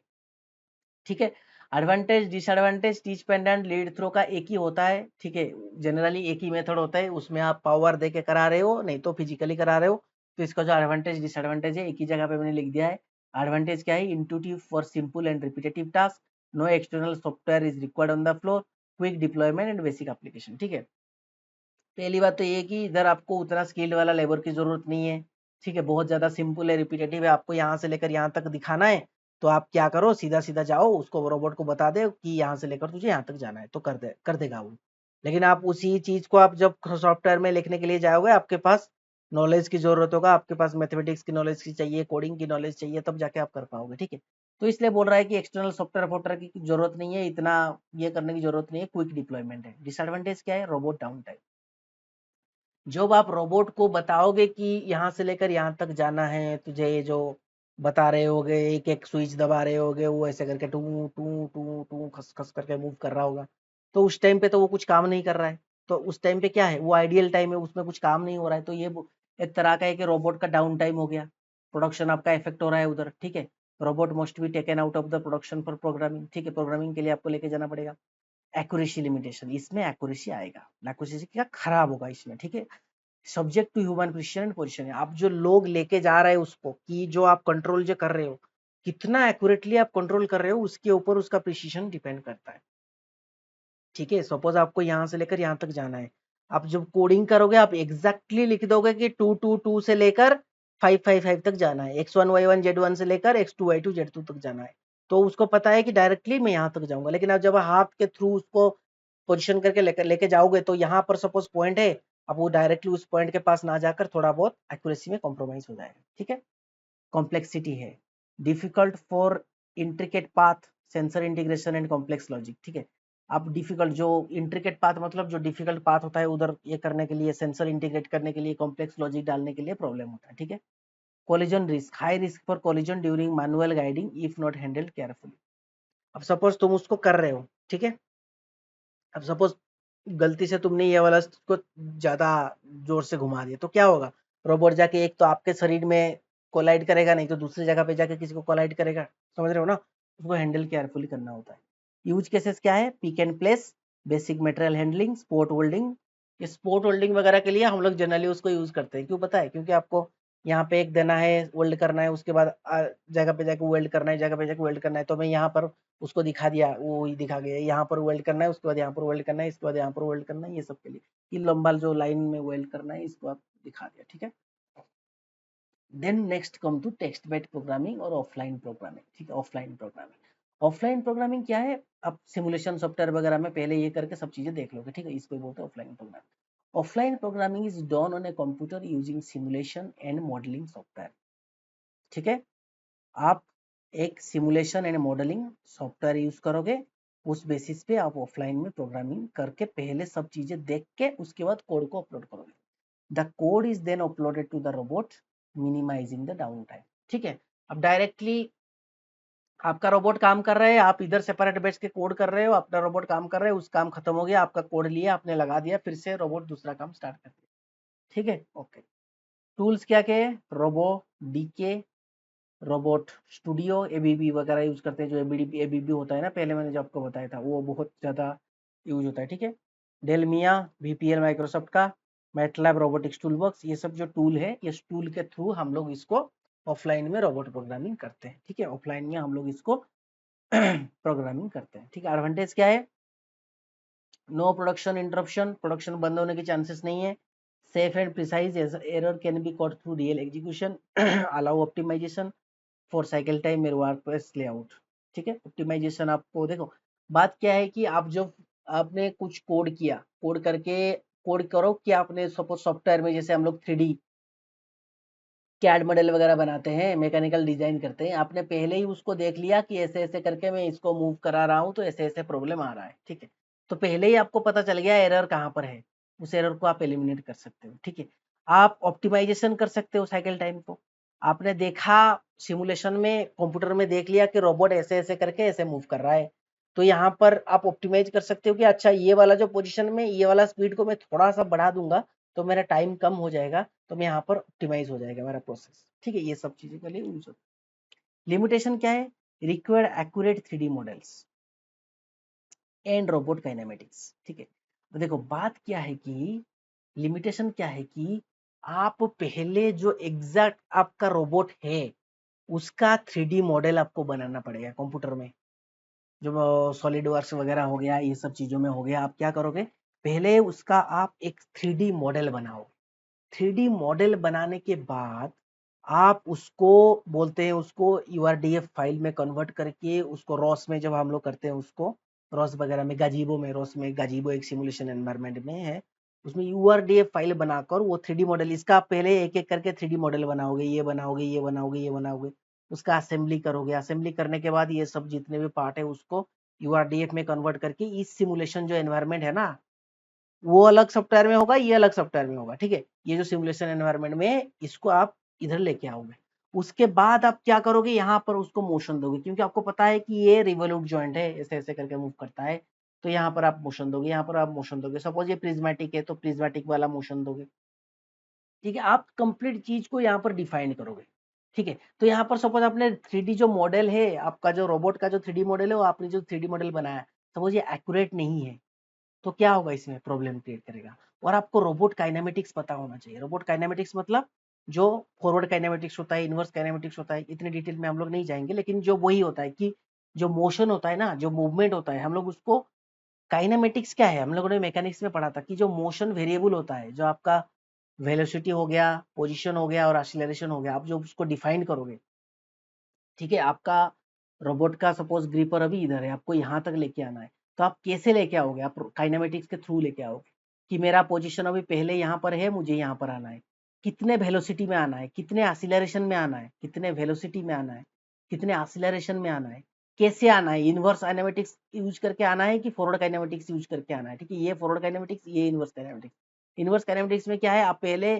Speaker 3: ठीक है, advantage disadvantage teach pendant lead through का एक ही होता है। ठीक है, जनरली एक ही मेथड होता है, उसमें आप पावर दे के करा रहे हो, नहीं तो फिजिकली करा रहे हो। तो इसका जो एडवांटेज डिसएडवांटेज है, एक ही जगह पे मैंने लिख दिया है। एडवांटेज क्या है? Intuitive for simple and repetitive task, no external software is required on the floor, quick deployment and basic application. ठीक है, पहली बात तो ये कि इधर आपको उतना स्किल्ड वाला लेबर की जरूरत नहीं है। ठीक है, बहुत ज्यादा सिंपल है, रिपीटेटिव है, आपको यहाँ से लेकर यहाँ तक दिखाना है, तो आप क्या करो, सीधा सीधा जाओ, उसको रोबोट को बता दे कि यहाँ से लेकर तुझे यहाँ तक जाना है, तो कर देगा वो। लेकिन आप उसी चीज को आप जब सॉफ्टवेयर में लिखने के लिए जाओगे, आपके पास नॉलेज की जरूरत होगा, आपके पास मैथमेटिक्स की नॉलेज की चाहिए, कोडिंग की नॉलेज चाहिए, तब जाके आप कर पाओगे। ठीक है, तो इसलिए बोल रहा है कि एक्सटर्नल सॉफ्टवेयर वॉफ्टवेयर की जरूरत नहीं है, इतना ये करने की जरूरत नहीं है, क्विक डिप्लॉयमेंट है। डिसएडवांटेज क्या है? Robot down time. जब आप रोबोट को बताओगे कि यहाँ से लेकर यहाँ तक जाना है, तुझे जो बता रहे होगे, एक एक स्विच दबा रहे होगे, वो ऐसे करके टू टू टू टू खस खस करके मूव कर रहा होगा, तो उस टाइम पे तो वो कुछ काम नहीं कर रहा है। तो उस टाइम पे क्या है? वो आइडियल टाइम है, उसमें कुछ काम नहीं हो रहा है, तो ये एक तरह का है कि रोबोट का डाउन टाइम हो गया, प्रोडक्शन आपका इफेक्ट हो रहा है उधर। ठीक है, robot must be taken out of the production for programming. ठीक है, प्रोग्रामिंग के लिए आपको लेके जाना पड़ेगा। एक्यूरेसी लिमिटेशन, इसमें एक्यूरेसी आएगा, एक्यूरेसी क्या खराब होगा इसमें। ठीक है, subject to human precision and position है। आप जो लोग लेके जा रहे हैं उसको, कि जो आप कंट्रोल जो कर रहे हो, कितना एक्यूरेटली आप कंट्रोल कर रहे हो, उसके ऊपर उसका प्रिसिजन डिपेंड करता है। ठीक है, सपोज आपको यहाँ से लेकर यहाँ तक जाना है, आप जब कोडिंग करोगे, आप एग्जैक्टली लिख दोगे कि 222 से लेकर 555 तक जाना है, X1Y1Z1 से लेकर X2Y2Z2 तक जाना है, तो उसको पता है कि डायरेक्टली मैं यहाँ तक जाऊंगा। लेकिन आप जब हाथ के थ्रू उसको पोजिशन करके लेके जाओगे, तो यहाँ पर सपोज पॉइंट है, अब वो डायरेक्टली उस पॉइंट के पास ना जाकर थोड़ा बहुत एक्यूरेसी में कॉम्प्रोमाइज हो जाएगा। ठीक है, कॉम्प्लेक्सिटी है, difficult for intricate path, sensor integration and complex logic. ठीक है, आप डिफिकल्ट, जो इंट्रिकेट पाथ मतलब जो डिफिकल्ट पाथ होता है, उधर ये करने के लिए, सेंसर इंटीग्रेट करने के लिए, कॉम्प्लेक्स लॉजिक डालने के लिए प्रॉब्लम होता है। ठीक है, collision risk, high risk for collision during manual guiding if not handled carefully. अब सपोज तुम उसको कर रहे हो, ठीक है, अब सपोज गलती से तुमने ये वाला को ज्यादा जोर से घुमा दिया, तो क्या होगा? रोबोट जाके एक तो आपके शरीर में कोलाइड करेगा, नहीं तो दूसरी जगह पे जाके किसी को कोलाइड करेगा। समझ रहे हो ना? उसको हैंडल केयरफुली करना होता है। यूज केसेस क्या है? Pick and place, basic material handling, sport holding. ये स्पोर्ट होल्डिंग वगैरह के लिए हम लोग जनरली उसको यूज करते हैं। क्यों पता है? क्योंकि आपको यहाँ पे एक देना है, वेल्ड करना है, उसके बाद जगह पे जाके वेल्ड करना है, जगह पे जाके वेल्ड करना है, तो मैं यहाँ पर उसको दिखा दिया, वो ही दिखा गया, यहाँ पर वेल्ड करना है, उसके बाद यहाँ पर वेल्ड करना है, इसके बाद यहाँ पर वेल्ड करना है, ये सब के लिए, ये लंबा जो लाइन में वेल्ड करना है, इसको आप दिखा दिया। ठीक है, then next come to text based programming और ऑफलाइन प्रोग्रामिंग। ठीक है, ऑफलाइन प्रोग्रामिंग क्या है? आप सिमुलेशन सॉफ्टवेयर वगैरह में पहले ये करके सब चीजें देख लोगे। ठीक है, इसको बोलते हैं offline programming. Offline programming is done on a computer using simulation and modelling software. ठीक है, आप एक simulation and modelling software use करोगे, उस बेसिस पे आप ऑफलाइन में प्रोग्रामिंग करके पहले सब चीजें देख के उसके बाद कोड को अपलोड करोगे। The code is then uploaded to the robot minimizing the down time. ठीक है, अब डायरेक्टली आपका रोबोट काम कर रहा है, आप इधर सेपरेट बैठ के कोड कर रहे हो, अपना रोबोट काम कर रहा है, उस काम खत्म हो गया, आपका कोड लिया आपने लगा दिया, फिर से रोबोट दूसरा काम स्टार्ट कर दिया। ठीक है, ओके। टूल्स क्या क्या है? RoboDK, robot studio, ABB वगैरह यूज करते हैं। जो एबीबी एबीबी होता है ना, पहले मैंने जो आपको बताया था, वो बहुत ज्यादा यूज होता है। ठीक है, डेलमिया, वीपीएल माइक्रोसॉफ्ट का, मैटलैब, रोबोटिक्स टूलबॉक्स, ये सब जो टूल है, इस टूल के थ्रू हम लोग इसको ऑफलाइन में रोबोट प्रोग्रामिंग करते हैं। ठीक है, ऑफलाइन में हम लोग इसको प्रोग्रामिंग करते हैं। ठीक है, एडवांटेज क्या है? नो प्रोडक्शन इंटरप्शन, प्रोडक्शन बंद होने के चांसेस नहीं है। Safe and precise, error can be caught through real execution, allow optimization for cycle time, मेरे वर्कप्लेस लेआउट। ठीक है, ऑप्टिमाइजेशन आपको देखो, बात क्या है कि आप जब आपने कुछ कोड किया, कोड करके कोड करो कि आपने सपोज सॉफ्टवेयर में जैसे हम लोग 3D कैड मॉडल वगैरह बनाते हैं, मैकेनिकल डिजाइन करते हैं, आपने पहले ही उसको देख लिया कि ऐसे ऐसे करके मैं इसको मूव करा रहा हूँ तो ऐसे ऐसे प्रॉब्लम आ रहा है। ठीक है, तो पहले ही आपको पता चल गया एरर कहाँ पर है, उस एरर को आप एलिमिनेट कर सकते हो। ठीक है, आप ऑप्टिमाइजेशन कर सकते हो साइकिल टाइम को। आपने देखा सिमुलेशन में, कंप्यूटर में देख लिया कि रोबोट ऐसे ऐसे करके ऐसे मूव कर रहा है, तो यहाँ पर आप ऑप्टिमाइज कर सकते हो कि अच्छा ये वाला जो पोजीशन में ये वाला स्पीड को मैं थोड़ा सा बढ़ा दूंगा तो मेरा टाइम कम हो जाएगा, तो मैं यहाँ पर ऑप्टिमाइज हो जाएगा मेरा प्रोसेस। ठीक है, ये सब चीजें के लिए यूज होता है। लिमिटेशन क्या है? Required accurate 3D models and robot kinematics. ठीक है, तो देखो बात क्या है कि लिमिटेशन क्या है कि आप पहले जो एग्जैक्ट आपका रोबोट है उसका 3D मॉडल आपको बनाना पड़ेगा कंप्यूटर में। जो सॉलिड वर्क्स वगैरह हो गया, ये सब चीजों में हो गया, आप क्या करोगे, पहले उसका आप एक 3D मॉडल बनाओ। 3D मॉडल बनाने के बाद आप उसको बोलते हैं, उसको यूआरडीएफ फाइल में कन्वर्ट करके उसको रॉस में, जब हम लोग करते हैं उसको रॉस वगैरह में, गाजीबो में, रॉस में, गाजीबो एक सिमुलेशन एनवायरनमेंट में है, उसमें यूआरडीएफ फाइल बनाकर वो 3D मॉडल, इसका आप पहले एक एक करके 3D मॉडल बनाओगे, ये बनाओगे, ये बनाओगे, ये बनाओगे, उसका असेंबली करोगे। असेंबली करने के बाद ये सब जितने भी पार्ट है उसको यूआरडीएफ में कन्वर्ट करके इस सिमुलेशन जो एनवायरनमेंट है ना, वो अलग सॉफ्टवेयर में होगा, ये अलग सॉफ्टवेयर में होगा। ठीक है, ये जो सिमुलेशन एनवायरनमेंट में है, इसको आप इधर लेके आओगे। उसके बाद आप क्या करोगे, यहाँ पर उसको मोशन दोगे, क्योंकि आपको पता है कि ये रिवोल्यूट जॉइंट है, ऐसे ऐसे करके मूव करता है, तो यहाँ पर आप मोशन दोगे, यहाँ पर आप मोशन दोगे। सपोज ये प्रिज्मेटिक है तो प्रिज्मेटिक वाला मोशन दोगे। ठीक है, आप कंप्लीट चीज को यहाँ पर डिफाइन करोगे। ठीक है, तो यहाँ पर सपोज आपने 3D जो मॉडल है, आपका जो रोबोट का जो 3D मॉडल है, वो आपने जो 3D मॉडल बनाया, सपोज ये एक्यूरेट नहीं है, तो क्या होगा, इसमें प्रॉब्लम क्रिएट करेगा। और आपको रोबोट काइनेमेटिक्स पता होना चाहिए। रोबोट काइनेमेटिक्स मतलब जो फॉरवर्ड काइनेमेटिक्स होता है, इनवर्स काइनेमेटिक्स होता है, इतने डिटेल में हम लोग नहीं जाएंगे, लेकिन जो वही होता है कि जो मोशन होता है ना, जो मूवमेंट होता है, हम लोग उसको काइनेमेटिक्स क्या है, हम लोगों ने मैकेनिक्स में पढ़ा था कि जो मोशन वेरिएबल होता है, जो आपका वेलोसिटी हो गया, पोजीशन हो गया और एक्सीलरेशन हो गया, आप जो उसको डिफाइन करोगे। ठीक है, आपका रोबोट का सपोज ग्रिपर अभी इधर है, आपको यहाँ तक लेके आना है, तो आप कैसे लेके आओगे, आप काइनेमेटिक्स के थ्रू लेके आओगे कि मेरा पोजीशन अभी पहले यहाँ पर है, मुझे यहाँ पर आना है, कितने वेलोसिटी में आना है, कितने एक्सीलरेशन में आना है, कितने वेलोसिटी में आना है, कितने एक्सीलरेशन में आना है, कैसे आना है, इनवर्स काइनेमेटिक्स यूज करके आना है कि फॉरवर्ड काइनेमेटिक्स यूज करके आना है। ठीक है, ये फॉरवर्ड काइनेमेटिक्स, ये इनवर्स काइनेमेटिक्स। इनवर्स काइनेमेटिक्स में क्या है, आप पहले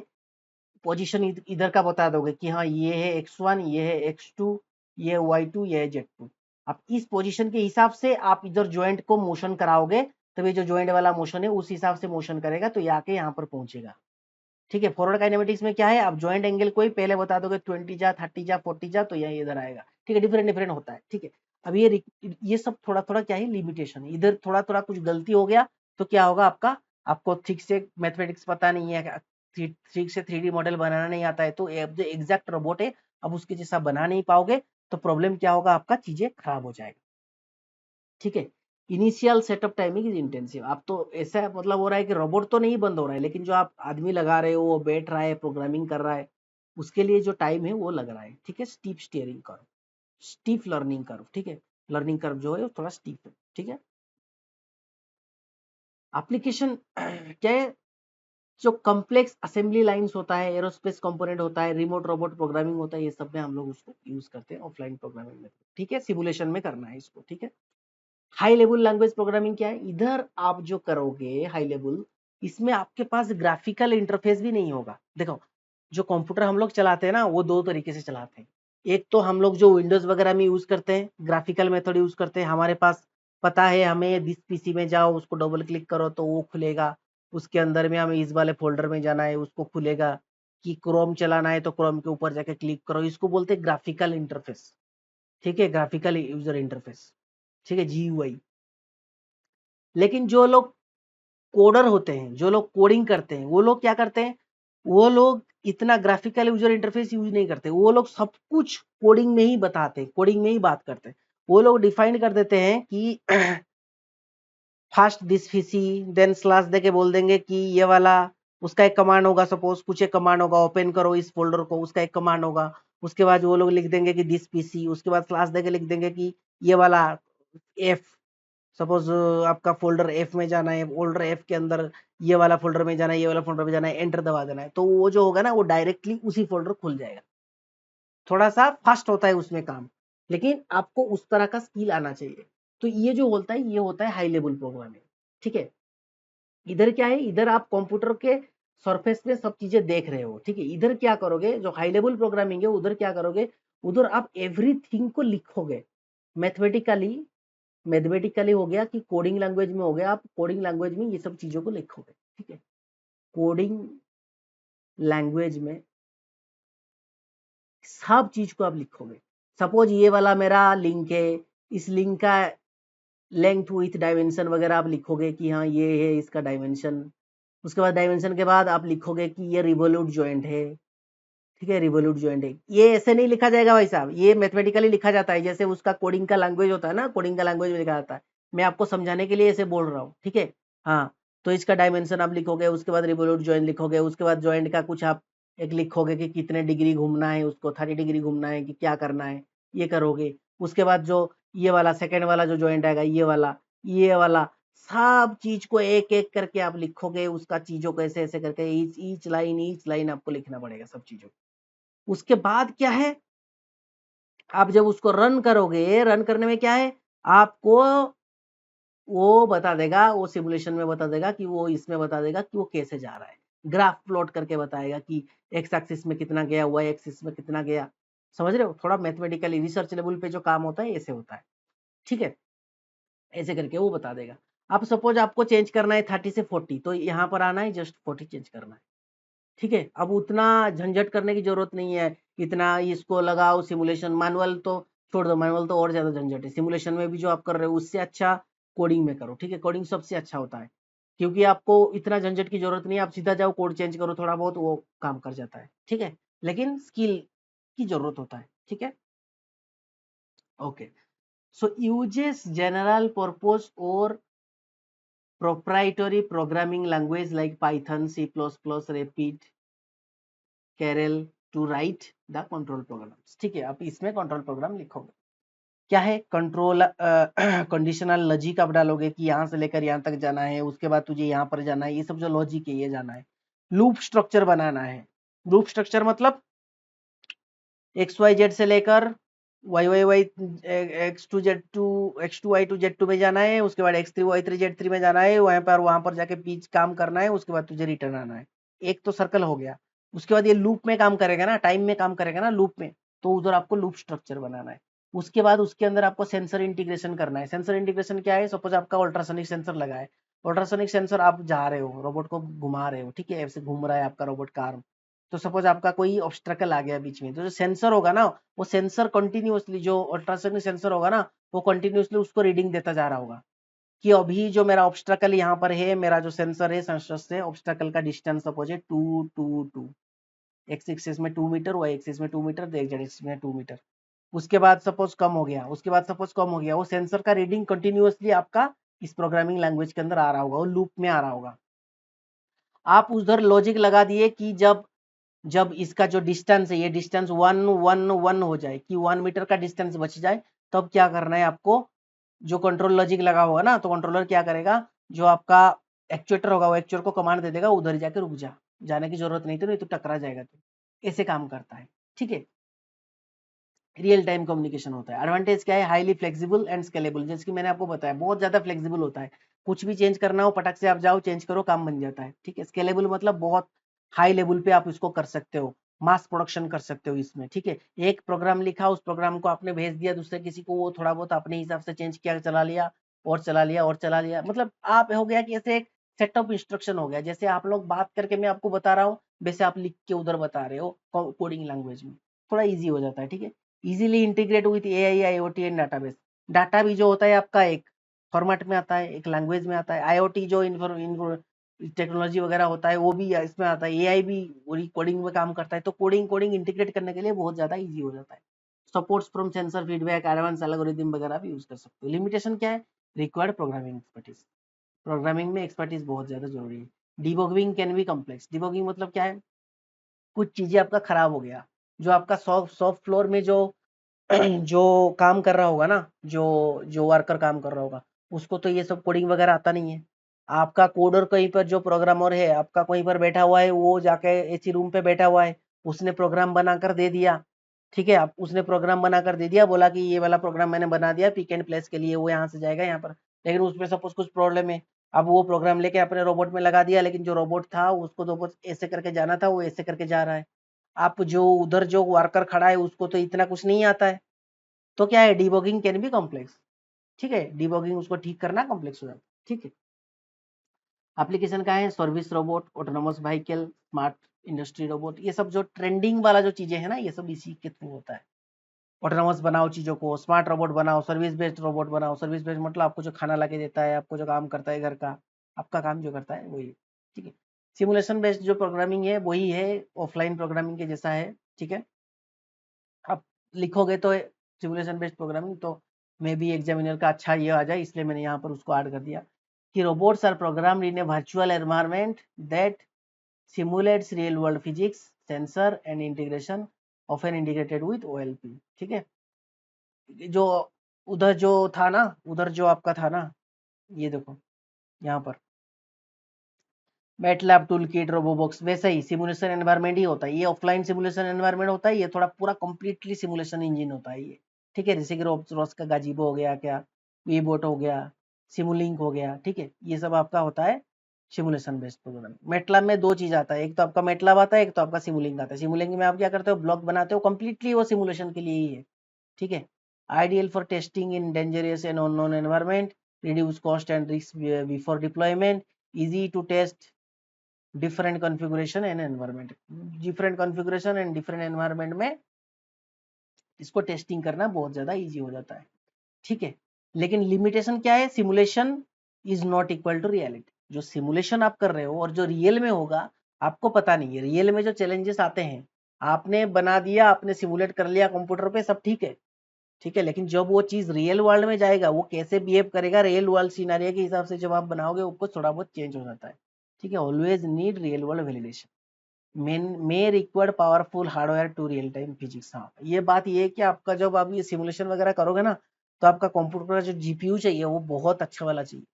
Speaker 3: पोजीशन इधर का बता दोगे कि हाँ ये है x1, ये है x2, ये है y2, ये है z2। आप इस पोजीशन के हिसाब से आप इधर ज्वाइंट को मोशन कराओगे, तब ये जो ज्वाइंट वाला मोशन है उस हिसाब से मोशन करेगा, तो ये आके यहाँ पर पहुंचेगा। ठीक है, फॉरवर्ड काइनेमेटिक्स में क्या है, आप ज्वाइंट एंगल को ही पहले बता दोगे 20 जा, 30 जा, 40 जा, तो ये इधर आएगा। ठीक है, डिफरेंट डिफरेंट होता है। ठीक है, अब ये सब थोड़ा थोड़ा क्या है, लिमिटेशन है। इधर थोड़ा थोड़ा कुछ गलती हो गया तो क्या होगा आपका, आपको ठीक से मैथमेटिक्स पता नहीं है, ठीक से 3D मॉडल बनाना नहीं आता है, तो जो एग्जैक्ट रोबोट है अब उसके जैसा बना नहीं पाओगे, तो प्रॉब्लम क्या होगा, आपका चीजें खराब हो जाएगा। ठीक है, initial setup timing is intensive. आप तो ऐसा मतलब हो रहा है कि रोबोट तो नहीं बंद हो रहा है, लेकिन जो आप आदमी लगा रहे हो, वो बैठ रहा है, प्रोग्रामिंग कर रहा है, उसके लिए जो टाइम है वो लग रहा है। ठीक है, steep steering curve, steep learning curve. ठीक है, लर्निंग कर्व जो है वो थोड़ा स्टीप है। ठीक है, एप्लीकेशन क्या है, जो कॉम्प्लेक्स असेंबली लाइंस होता है, एरोस्पेस कंपोनेंट होता है, रिमोट रोबोट प्रोग्रामिंग होता है, ये सब में हम लोग उसको यूज करते हैं ऑफलाइन प्रोग्रामिंग में। ठीक है, सिमुलेशन में करना है इसको। ठीक है, हाई लेवल लैंग्वेज प्रोग्रामिंग क्या है, इधर आप जो करोगे हाई लेवल, इसमें आपके पास ग्राफिकल इंटरफेस भी नहीं होगा। देखो जो कंप्यूटर हम लोग चलाते हैं ना, वो दो तरीके से चलाते हैं। एक तो हम लोग जो विंडोज वगैरह में यूज करते हैं, ग्राफिकल मेथड यूज करते हैं, हमारे पास पता है हमें दिस पीसी में जाओ, उसको डबल क्लिक करो तो वो खुलेगा, उसके अंदर में हमें इस वाले फोल्डर में जाना है, उसको खुलेगा, कि क्रोम चलाना है तो क्रोम के ऊपर जाके क्लिक करो, इसको बोलते हैं ग्राफिकल इंटरफेस। ठीक है, ग्राफिकल यूजर इंटरफेस, ठीक है, जीयूआई। लेकिन जो लोग कोडर होते हैं, जो लोग कोडिंग करते हैं, वो लोग क्या करते हैं, वो लोग इतना ग्राफिकल यूजर इंटरफेस यूज नहीं करते, वो लोग सब कुछ कोडिंग में ही बताते हैं, कोडिंग में ही बात करते हैं। वो लोग डिफाइन कर देते हैं कि first this PC, then slash देके बोल देंगे कि ये वाला, उसका एक कमांड होगा, सपोज कुछ एक कमांड होगा, ओपन करो इस फोल्डर को, उसका एक कमांड होगा। उसके बाद वो लोग लिख देंगे कि दिस पीसी, उसके बाद स्लैश देके लिख देंगे कि ये वाला एफ, सपोज आपका फोल्डर एफ में जाना है, फोल्डर एफ के अंदर ये वाला फोल्डर में जाना है, ये वाला फोल्डर में जाना है, एंटर दबा देना है, तो वो जो होगा ना वो डायरेक्टली उसी फोल्डर खुल जाएगा। थोड़ा सा फास्ट होता है उसमें काम, लेकिन आपको उस तरह का स्किल आना चाहिए। तो ये जो होता है, ये होता है हाई लेवल प्रोग्रामिंग। ठीक है, इधर क्या है, इधर आप कंप्यूटर के सरफेस पे सब चीजें देख रहे हो। ठीक है, इधर क्या करोगे, जो हाई लेवल प्रोग्रामिंग है उधर क्या करोगे, उधर आप एवरीथिंग को लिखोगे मैथमेटिकली। मैथमेटिकली हो गया कि कोडिंग लैंग्वेज में हो गया, आप कोडिंग लैंग्वेज में ये सब चीजों को लिखोगे। ठीक है, कोडिंग लैंग्वेज में सब चीज को आप लिखोगे। सपोज ये वाला मेरा लिंक है, इस लिंक का लेंथ विथ डायमेंशन वगैरह आप लिखोगे कि हाँ ये है इसका डायमेंशन। उसके बाद डायमेंशन के बाद आप लिखोगे कि ये रिवोल्यूट जॉइंट है। ठीक है, रिवोल्यूट जॉइंट है। ये ऐसे नहीं लिखा जाएगा भाई साहब, ये मैथमेटिकली लिखा जाता है, जैसे उसका कोडिंग का लैंग्वेज होता है ना, कोडिंग का लैंग्वेज में लिखा जाता है। मैं आपको समझाने के लिए ऐसे बोल रहा हूँ। ठीक है, हाँ, तो इसका डायमेंशन आप लिखोगे, उसके बाद रिवोल्यूट जॉइंट लिखोगे, उसके बाद जॉइंट का कुछ आप एक लिखोगे कि कितने डिग्री घूमना है, उसको 30 डिग्री घूमना है कि क्या करना है, ये करोगे। उसके बाद जो ये वाला सेकेंड वाला जो जॉइंट आएगा, ये वाला सब चीज को एक एक करके आप लिखोगे, उसका चीजों को ऐसे ऐसे करके ईच लाइन आपको लिखना पड़ेगा सब चीजों को। उसके बाद क्या है, आप जब उसको रन करोगे, रन करने में क्या है, आपको वो बता देगा, वो सिमुलेशन में बता देगा कि वो इसमें बता देगा कि वो कैसे जा रहा है, ग्राफ प्लॉट करके बताएगा कि एक्स एक्सिस में कितना गया, वाई एक्सिस में कितना गया। समझ रहे हो, थोड़ा मैथमेटिकली रिसर्च लेवल पे जो काम होता है ऐसे होता है। ठीक है, ऐसे करके वो बता देगा। अब सपोज आपको चेंज करना है 30 से 40, तो यहाँ पर आना है, जस्ट 40 चेंज करना है। ठीक है, अब उतना झंझट करने की जरूरत नहीं है, इतना इसको लगाओ सिमुलेशन, मैनुअल तो छोड़ दो, मैनुअल तो और ज्यादा झंझट है। सिमुलेशन में भी जो आप कर रहे हो उससे अच्छा कोडिंग में करो। ठीक है, कोडिंग सबसे अच्छा होता है, क्योंकि आपको इतना झंझट की जरूरत नहीं है, आप सीधा जाओ कोड चेंज करो, थोड़ा बहुत वो काम कर जाता है। ठीक है, लेकिन स्किल की जरूरत होता है। ठीक है, ओके। सो यूजेस जनरल पर्पस और proprietary programming language like Python, C++, Rapid, Carel to write the control programs। ठीक है, आप इसमें कंट्रोल प्रोग्राम लिखोगे। क्या है, कंट्रोल कंडीशनल लॉजिक आप डालोगे कि यहाँ से लेकर यहाँ तक जाना है, उसके बाद तुझे यहाँ पर जाना है, ये सब जो लॉजिक है ये जाना है। लूप स्ट्रक्चर बनाना है। लूप स्ट्रक्चर मतलब एक्स वाई जेड से लेकर y y y x two z two, x two y two z two में जाना है, उसके बाद x three y three z three में जाना है, वहां पर जाके बीच काम करना है, उसके बाद तुझे रिटर्न आना है। एक तो सर्कल हो गया। उसके बाद ये लूप में काम करेगा ना, टाइम में काम करेगा ना लूप में, तो उधर आपको लूप स्ट्रक्चर बनाना है। उसके बाद उसके अंदर आपको सेंसर इंटीग्रेशन करना है। सेंसर इंटीग्रेशन क्या है, सपोज आपका अल्ट्रासोनिक सेंसर लगा है, अल्ट्रासोनिक सेंसर आप जा रहे हो, रोबोट को घुमा रहे हो। ठीक है, ऐसे घूम रहा है आपका रोबोट का आर्म, तो सपोज आपका कोई ऑब्स्ट्रकल आ गया बीच में, तो जो सेंसर होगा ना, वो सेंसर कंटिन्यूअसली, जो अल्ट्रासोनिक सेंसर होगा ना, वो कंटिन्यूअसली उसको रीडिंग देता जा रहा होगा कि अभी जो मेरा ऑब्स्ट्रकल यहाँ पर है, मेरा जो सेंसर है, सेंसर से ऑब्स्ट्रकल का डिस्टेंस सपोज है 2 एक्स एक्सिस में 2 मीटर, वाई एक्सिस में 2 मीटर, तो जेड एक्सिस में 2 मीटर। उसके बाद सपोज कम हो गया, वो सेंसर का रीडिंग कंटिन्यूअसली आपका इस प्रोग्रामिंग लैंग्वेज के अंदर आ रहा होगा, वो लूप में आ रहा होगा। आप उधर लॉजिक लगा दिए कि जब जब इसका जो डिस्टेंस है, ये डिस्टेंस 1 1 1 हो जाए, कि 1 मीटर का डिस्टेंस बच जाए, तब क्या करना है आपको, जो कंट्रोल लॉजिक लगा होगा ना, तो कंट्रोलर क्या करेगा, जो आपका एक्चुएटर होगा, वो एक्चुएटर को कमांड दे देगा, उधर जाके रुक जा, जाने की जरूरत नहीं तो, नहीं तो टकरा जाएगा। तो ऐसे काम करता है। ठीक है, रियल टाइम कम्युनिकेशन होता है। एडवांटेज क्या है, हाईली फ्लेक्सिबल एंड स्केलेबल, जैसे कि मैंने आपको बताया बहुत ज्यादा फ्लेक्सिबल होता है, कुछ भी चेंज करना हो पटक से आप जाओ चेंज करो काम बन जाता है, ठीक है। स्केलेबल मतलब बहुत हाई लेवल पे आप इसको कर सकते हो, मास प्रोडक्शन कर सकते हो इसमें, ठीक है। एक प्रोग्राम लिखा, उस प्रोग्राम को आपने भेज दिया दूसरे किसी को, वो थोड़ा बहुत अपने हिसाब से चेंज किया, चला लिया और चला लिया और चला लिया, मतलब आप हो गया कि ऐसे एक सेट ऑफ इंस्ट्रक्शन हो गया, जैसे आप लोग बात करके मैं आपको बता रहा हूँ वैसे आप लिख के उधर बता रहे हो कोडिंग लैंग्वेज में, थोड़ा इजी हो जाता है, ठीक है। Easily integrate with AI IoT and database. Data भी जो होता है आपका एक फॉर्मेट में आता है, एक लैंग्वेज में आता है। आईओटी जो टेक्नोलॉजी वगैरह होता है वो भी इसमें आता है। एआई भी वही कोडिंग में काम करता है, तो कोडिंग कोडिंग इंटीग्रेट करने के लिए बहुत ज्यादा इजी हो जाता है। Supports from sensor feedback, advance algorithm वगैरह भी यूज कर सकते हो। लिमिटेशन क्या है, रिक्वायर्ड प्रोग्रामिंग एक्सपर्टीज, प्रोग्रामिंग में एक्सपर्टीज बहुत ज्यादा जरूरी है। Debugging can be complex. Debugging मतलब क्या है, कुछ चीजें आपका खराब हो गया, जो आपका सॉफ्ट सॉफ्ट फ्लोर में जो जो काम कर रहा होगा ना, जो जो वर्कर काम कर रहा होगा, उसको तो ये सब कोडिंग वगैरह आता नहीं है। आपका कोडर कहीं पर जो प्रोग्रामर है आपका कहीं पर बैठा हुआ है, वो जाके एसी रूम पे बैठा हुआ है, उसने प्रोग्राम बनाकर दे दिया, ठीक है। आप उसने प्रोग्राम बनाकर दे दिया, बोला कि ये वाला प्रोग्राम मैंने बना दिया पिक एंड प्लेस के लिए, वो यहाँ से जाएगा यहाँ पर, लेकिन उसमें सपोज कुछ प्रॉब्लम है। अब वो प्रोग्राम लेके अपने रोबोट में लगा दिया, लेकिन जो रोबोट था उसको तो ऐसे करके जाना था, वो ऐसे करके जा रहा है। आप जो उधर जो वर्कर खड़ा है उसको तो इतना कुछ नहीं आता है, तो क्या है, डिबगिंग कैन बी कॉम्प्लेक्स, ठीक है। डिबगिंग उसको ठीक करना कॉम्प्लेक्स हो जाता है, ठीक है। एप्लीकेशन का है service robot, autonomous vehicle, smart industry robot, ये सब जो ट्रेंडिंग वाला जो चीजें है ना, ये सब इसी के थ्रू होता है। ऑटोनोमस बनाओ चीजों को, स्मार्ट रोबोट बनाओ, सर्विस बेस्ड रोबोट बनाओ। सर्विस बेस्ड मतलब आपको जो खाना ला के देता है, आपको जो काम करता है घर का, आपका काम जो करता है वही, ठीक है। सिमुलेशन बेस्ड जो प्रोग्रामिंग है वही है, ऑफलाइन प्रोग्रामिंग के जैसा है, ठीक है। आप लिखोगे तो सिमुलेशन बेस्ड प्रोग्रामिंग, तो मे बी एग्जामिनर का अच्छा ये आ जाए, इसलिए मैंने यहाँ पर उसको ऐड कर दिया कि robots are programmed in a virtual environment that simulates real world physics, sensor and integration often integrated with OLP, ठीक है। जो उधर जो था ना, उधर जो आपका था ना, ये देखो यहाँ पर मैटलैब टूल किट रोबोबॉक्स, वैसे ही सिमुलेशन एनवायरनमेंट ही होता है। ये ऑफलाइन सिमुलेशन एनवायरनमेंट होता है, ये थोड़ा पूरा कंप्लीटली सिमुलेशन इंजन होता है ये, ठीक है। जैसे कि रोस का गाजीबो हो गया, क्या वीबोट हो गया, सिमुलिंक हो गया, ठीक है। ये सब आपका होता है सिमुलेशन बेस्ड प्रोग्राम। मेटलैब में दो चीज आता है, एक तो आपका मेटलैब आता है, एक तो आपका सिमुलिंक आता है। सिमुलिंक में आप क्या करते हो, ब्लॉक बनाते हो, कंप्लीटली वो सिमुलेशन के लिए ही है, ठीक है। Ideal for testing in dangerous and unknown environment, reduce cost and risk before deployment, easy to test different configuration and environment. Different configuration and different environment में इसको टेस्टिंग करना बहुत ज्यादा इजी हो जाता है, ठीक है। लेकिन लिमिटेशन क्या है, simulation is not equal to reality. जो सिमुलेशन आप कर रहे हो और जो रियल में होगा आपको पता नहीं है। रियल में जो चैलेंजेस आते हैं, आपने बना दिया, आपने सिमुलेट कर लिया कंप्यूटर पे, सब ठीक है, ठीक है। लेकिन जब वो चीज रियल वर्ल्ड में जाएगा, वो कैसे बिहेव करेगा, रियल वर्ल्ड सिनेरियो के हिसाब से जब आप बनाओगे, वो थोड़ा बहुत चेंज हो जाता है, ठीक है। Always need real world validation, may required powerful hardware to real time physics. हाँ, ये बात ये है कि आपका जब आप ये सिमुलेशन वगैरह करोगे ना, तो आपका कंप्यूटर का जो जीपीयू चाहिए वो बहुत अच्छा वाला चाहिए,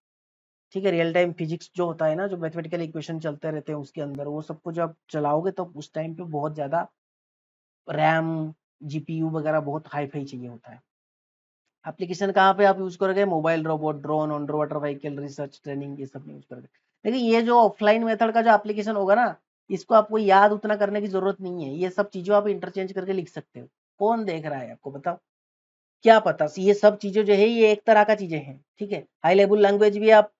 Speaker 3: ठीक है। रियल टाइम फिजिक्स जो होता है ना, जो मैथमेटिकल इक्वेशन चलते रहते हैं उसके अंदर, वो सबको जब चलाओगे तो उस टाइम पे बहुत ज्यादा रैम, जीपीयू वगैरह बहुत हाई फाई चाहिए होता है। एप्लीकेशन कहाँ पे आप यूज करोगे, mobile robot, drone, under water vehicle, research, training, ये सब में यूज करोगे। लेकिन ये जो ऑफलाइन मेथड का जो एप्लीकेशन होगा ना, इसको आपको याद उतना करने की जरूरत नहीं है, ये सब चीजों आप इंटरचेंज करके लिख सकते हो। कौन देख रहा है आपको, बताओ, क्या पता। ये सब चीजें जो है ये एक तरह का चीजें हैं, ठीक है। हाई लेवल लैंग्वेज भी आप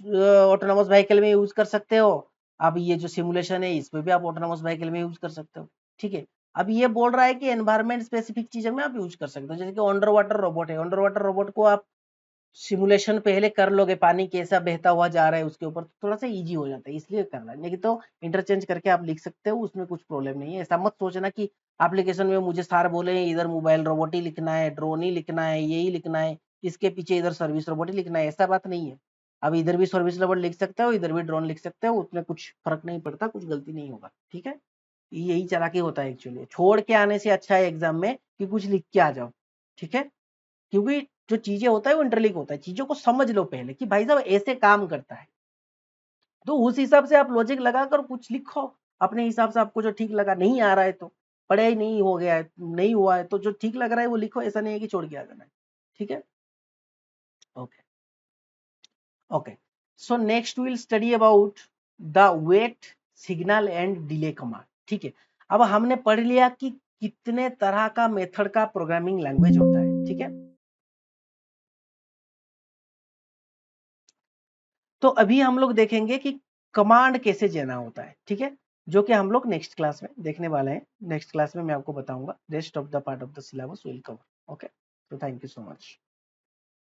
Speaker 3: ऑटोनोमस व्हीकल में यूज कर सकते हो। अब ये जो सिमुलेशन है इसमें भी आप ऑटोनोमस व्हीकल में यूज कर सकते हो, ठीक है। अब ये बोल रहा है कि एनवायरमेंट स्पेसिफिक चीजों में आप यूज कर सकते हो, जैसे कि अंडर वाटर रोबोट है। अंडर वाटर रोबोट को आप सिमुलेशन पहले कर लोगे, पानी कैसा बहता हुआ जा रहा है उसके ऊपर, तो थोड़ा सा इजी हो जाता है, इसलिए करना है। नहीं तो इंटरचेंज करके आप लिख सकते हो, उसमें कुछ प्रॉब्लम नहीं है। ऐसा मत सोचना कि एप्लीकेशन में मुझे सार बोले इधर मोबाइल रोबोट ही लिखना है, ड्रोन ही लिखना है, यही लिखना है, इसके पीछे इधर सर्विस रोबोट ही लिखना है, ऐसा बात नहीं है। अब इधर भी सर्विस रोबोट लिख सकते हो, इधर भी ड्रोन लिख सकते हो, उसमें कुछ फर्क नहीं पड़ता, कुछ गलती नहीं होगा, ठीक है। यही चालाकी होता है एक्चुअली, छोड़ के आने से अच्छा है एग्जाम में कि कुछ लिख के आ जाओ, ठीक है। क्योंकि जो चीजें होता है वो इंटरलिंक होता है, चीजों को समझ लो पहले कि भाई साहब ऐसे काम करता है, तो उस हिसाब से आप लॉजिक लगाकर कुछ लिखो अपने हिसाब से, आपको जो ठीक लगा, नहीं आ रहा है तो पढ़े ही नहीं, हो गया है, नहीं हुआ है, तो जो ठीक लग रहा है वो लिखो, ऐसा नहीं है कि छोड़ के आ जाना है, ठीक है। Okay okay, so next will study about the wait signal and delay command, ठीक है। अब हमने पढ़ लिया कि कितने तरह का मेथड का प्रोग्रामिंग लैंग्वेज होता है, ठीक है। तो अभी हम लोग देखेंगे कि कमांड कैसे देना होता है, ठीक है, जो कि हम लोग नेक्स्ट क्लास में देखने वाले हैं। नेक्स्ट क्लास में मैं आपको बताऊंगा, rest of the part of the syllabus will cover. Okay, तो थैंक यू सो मच।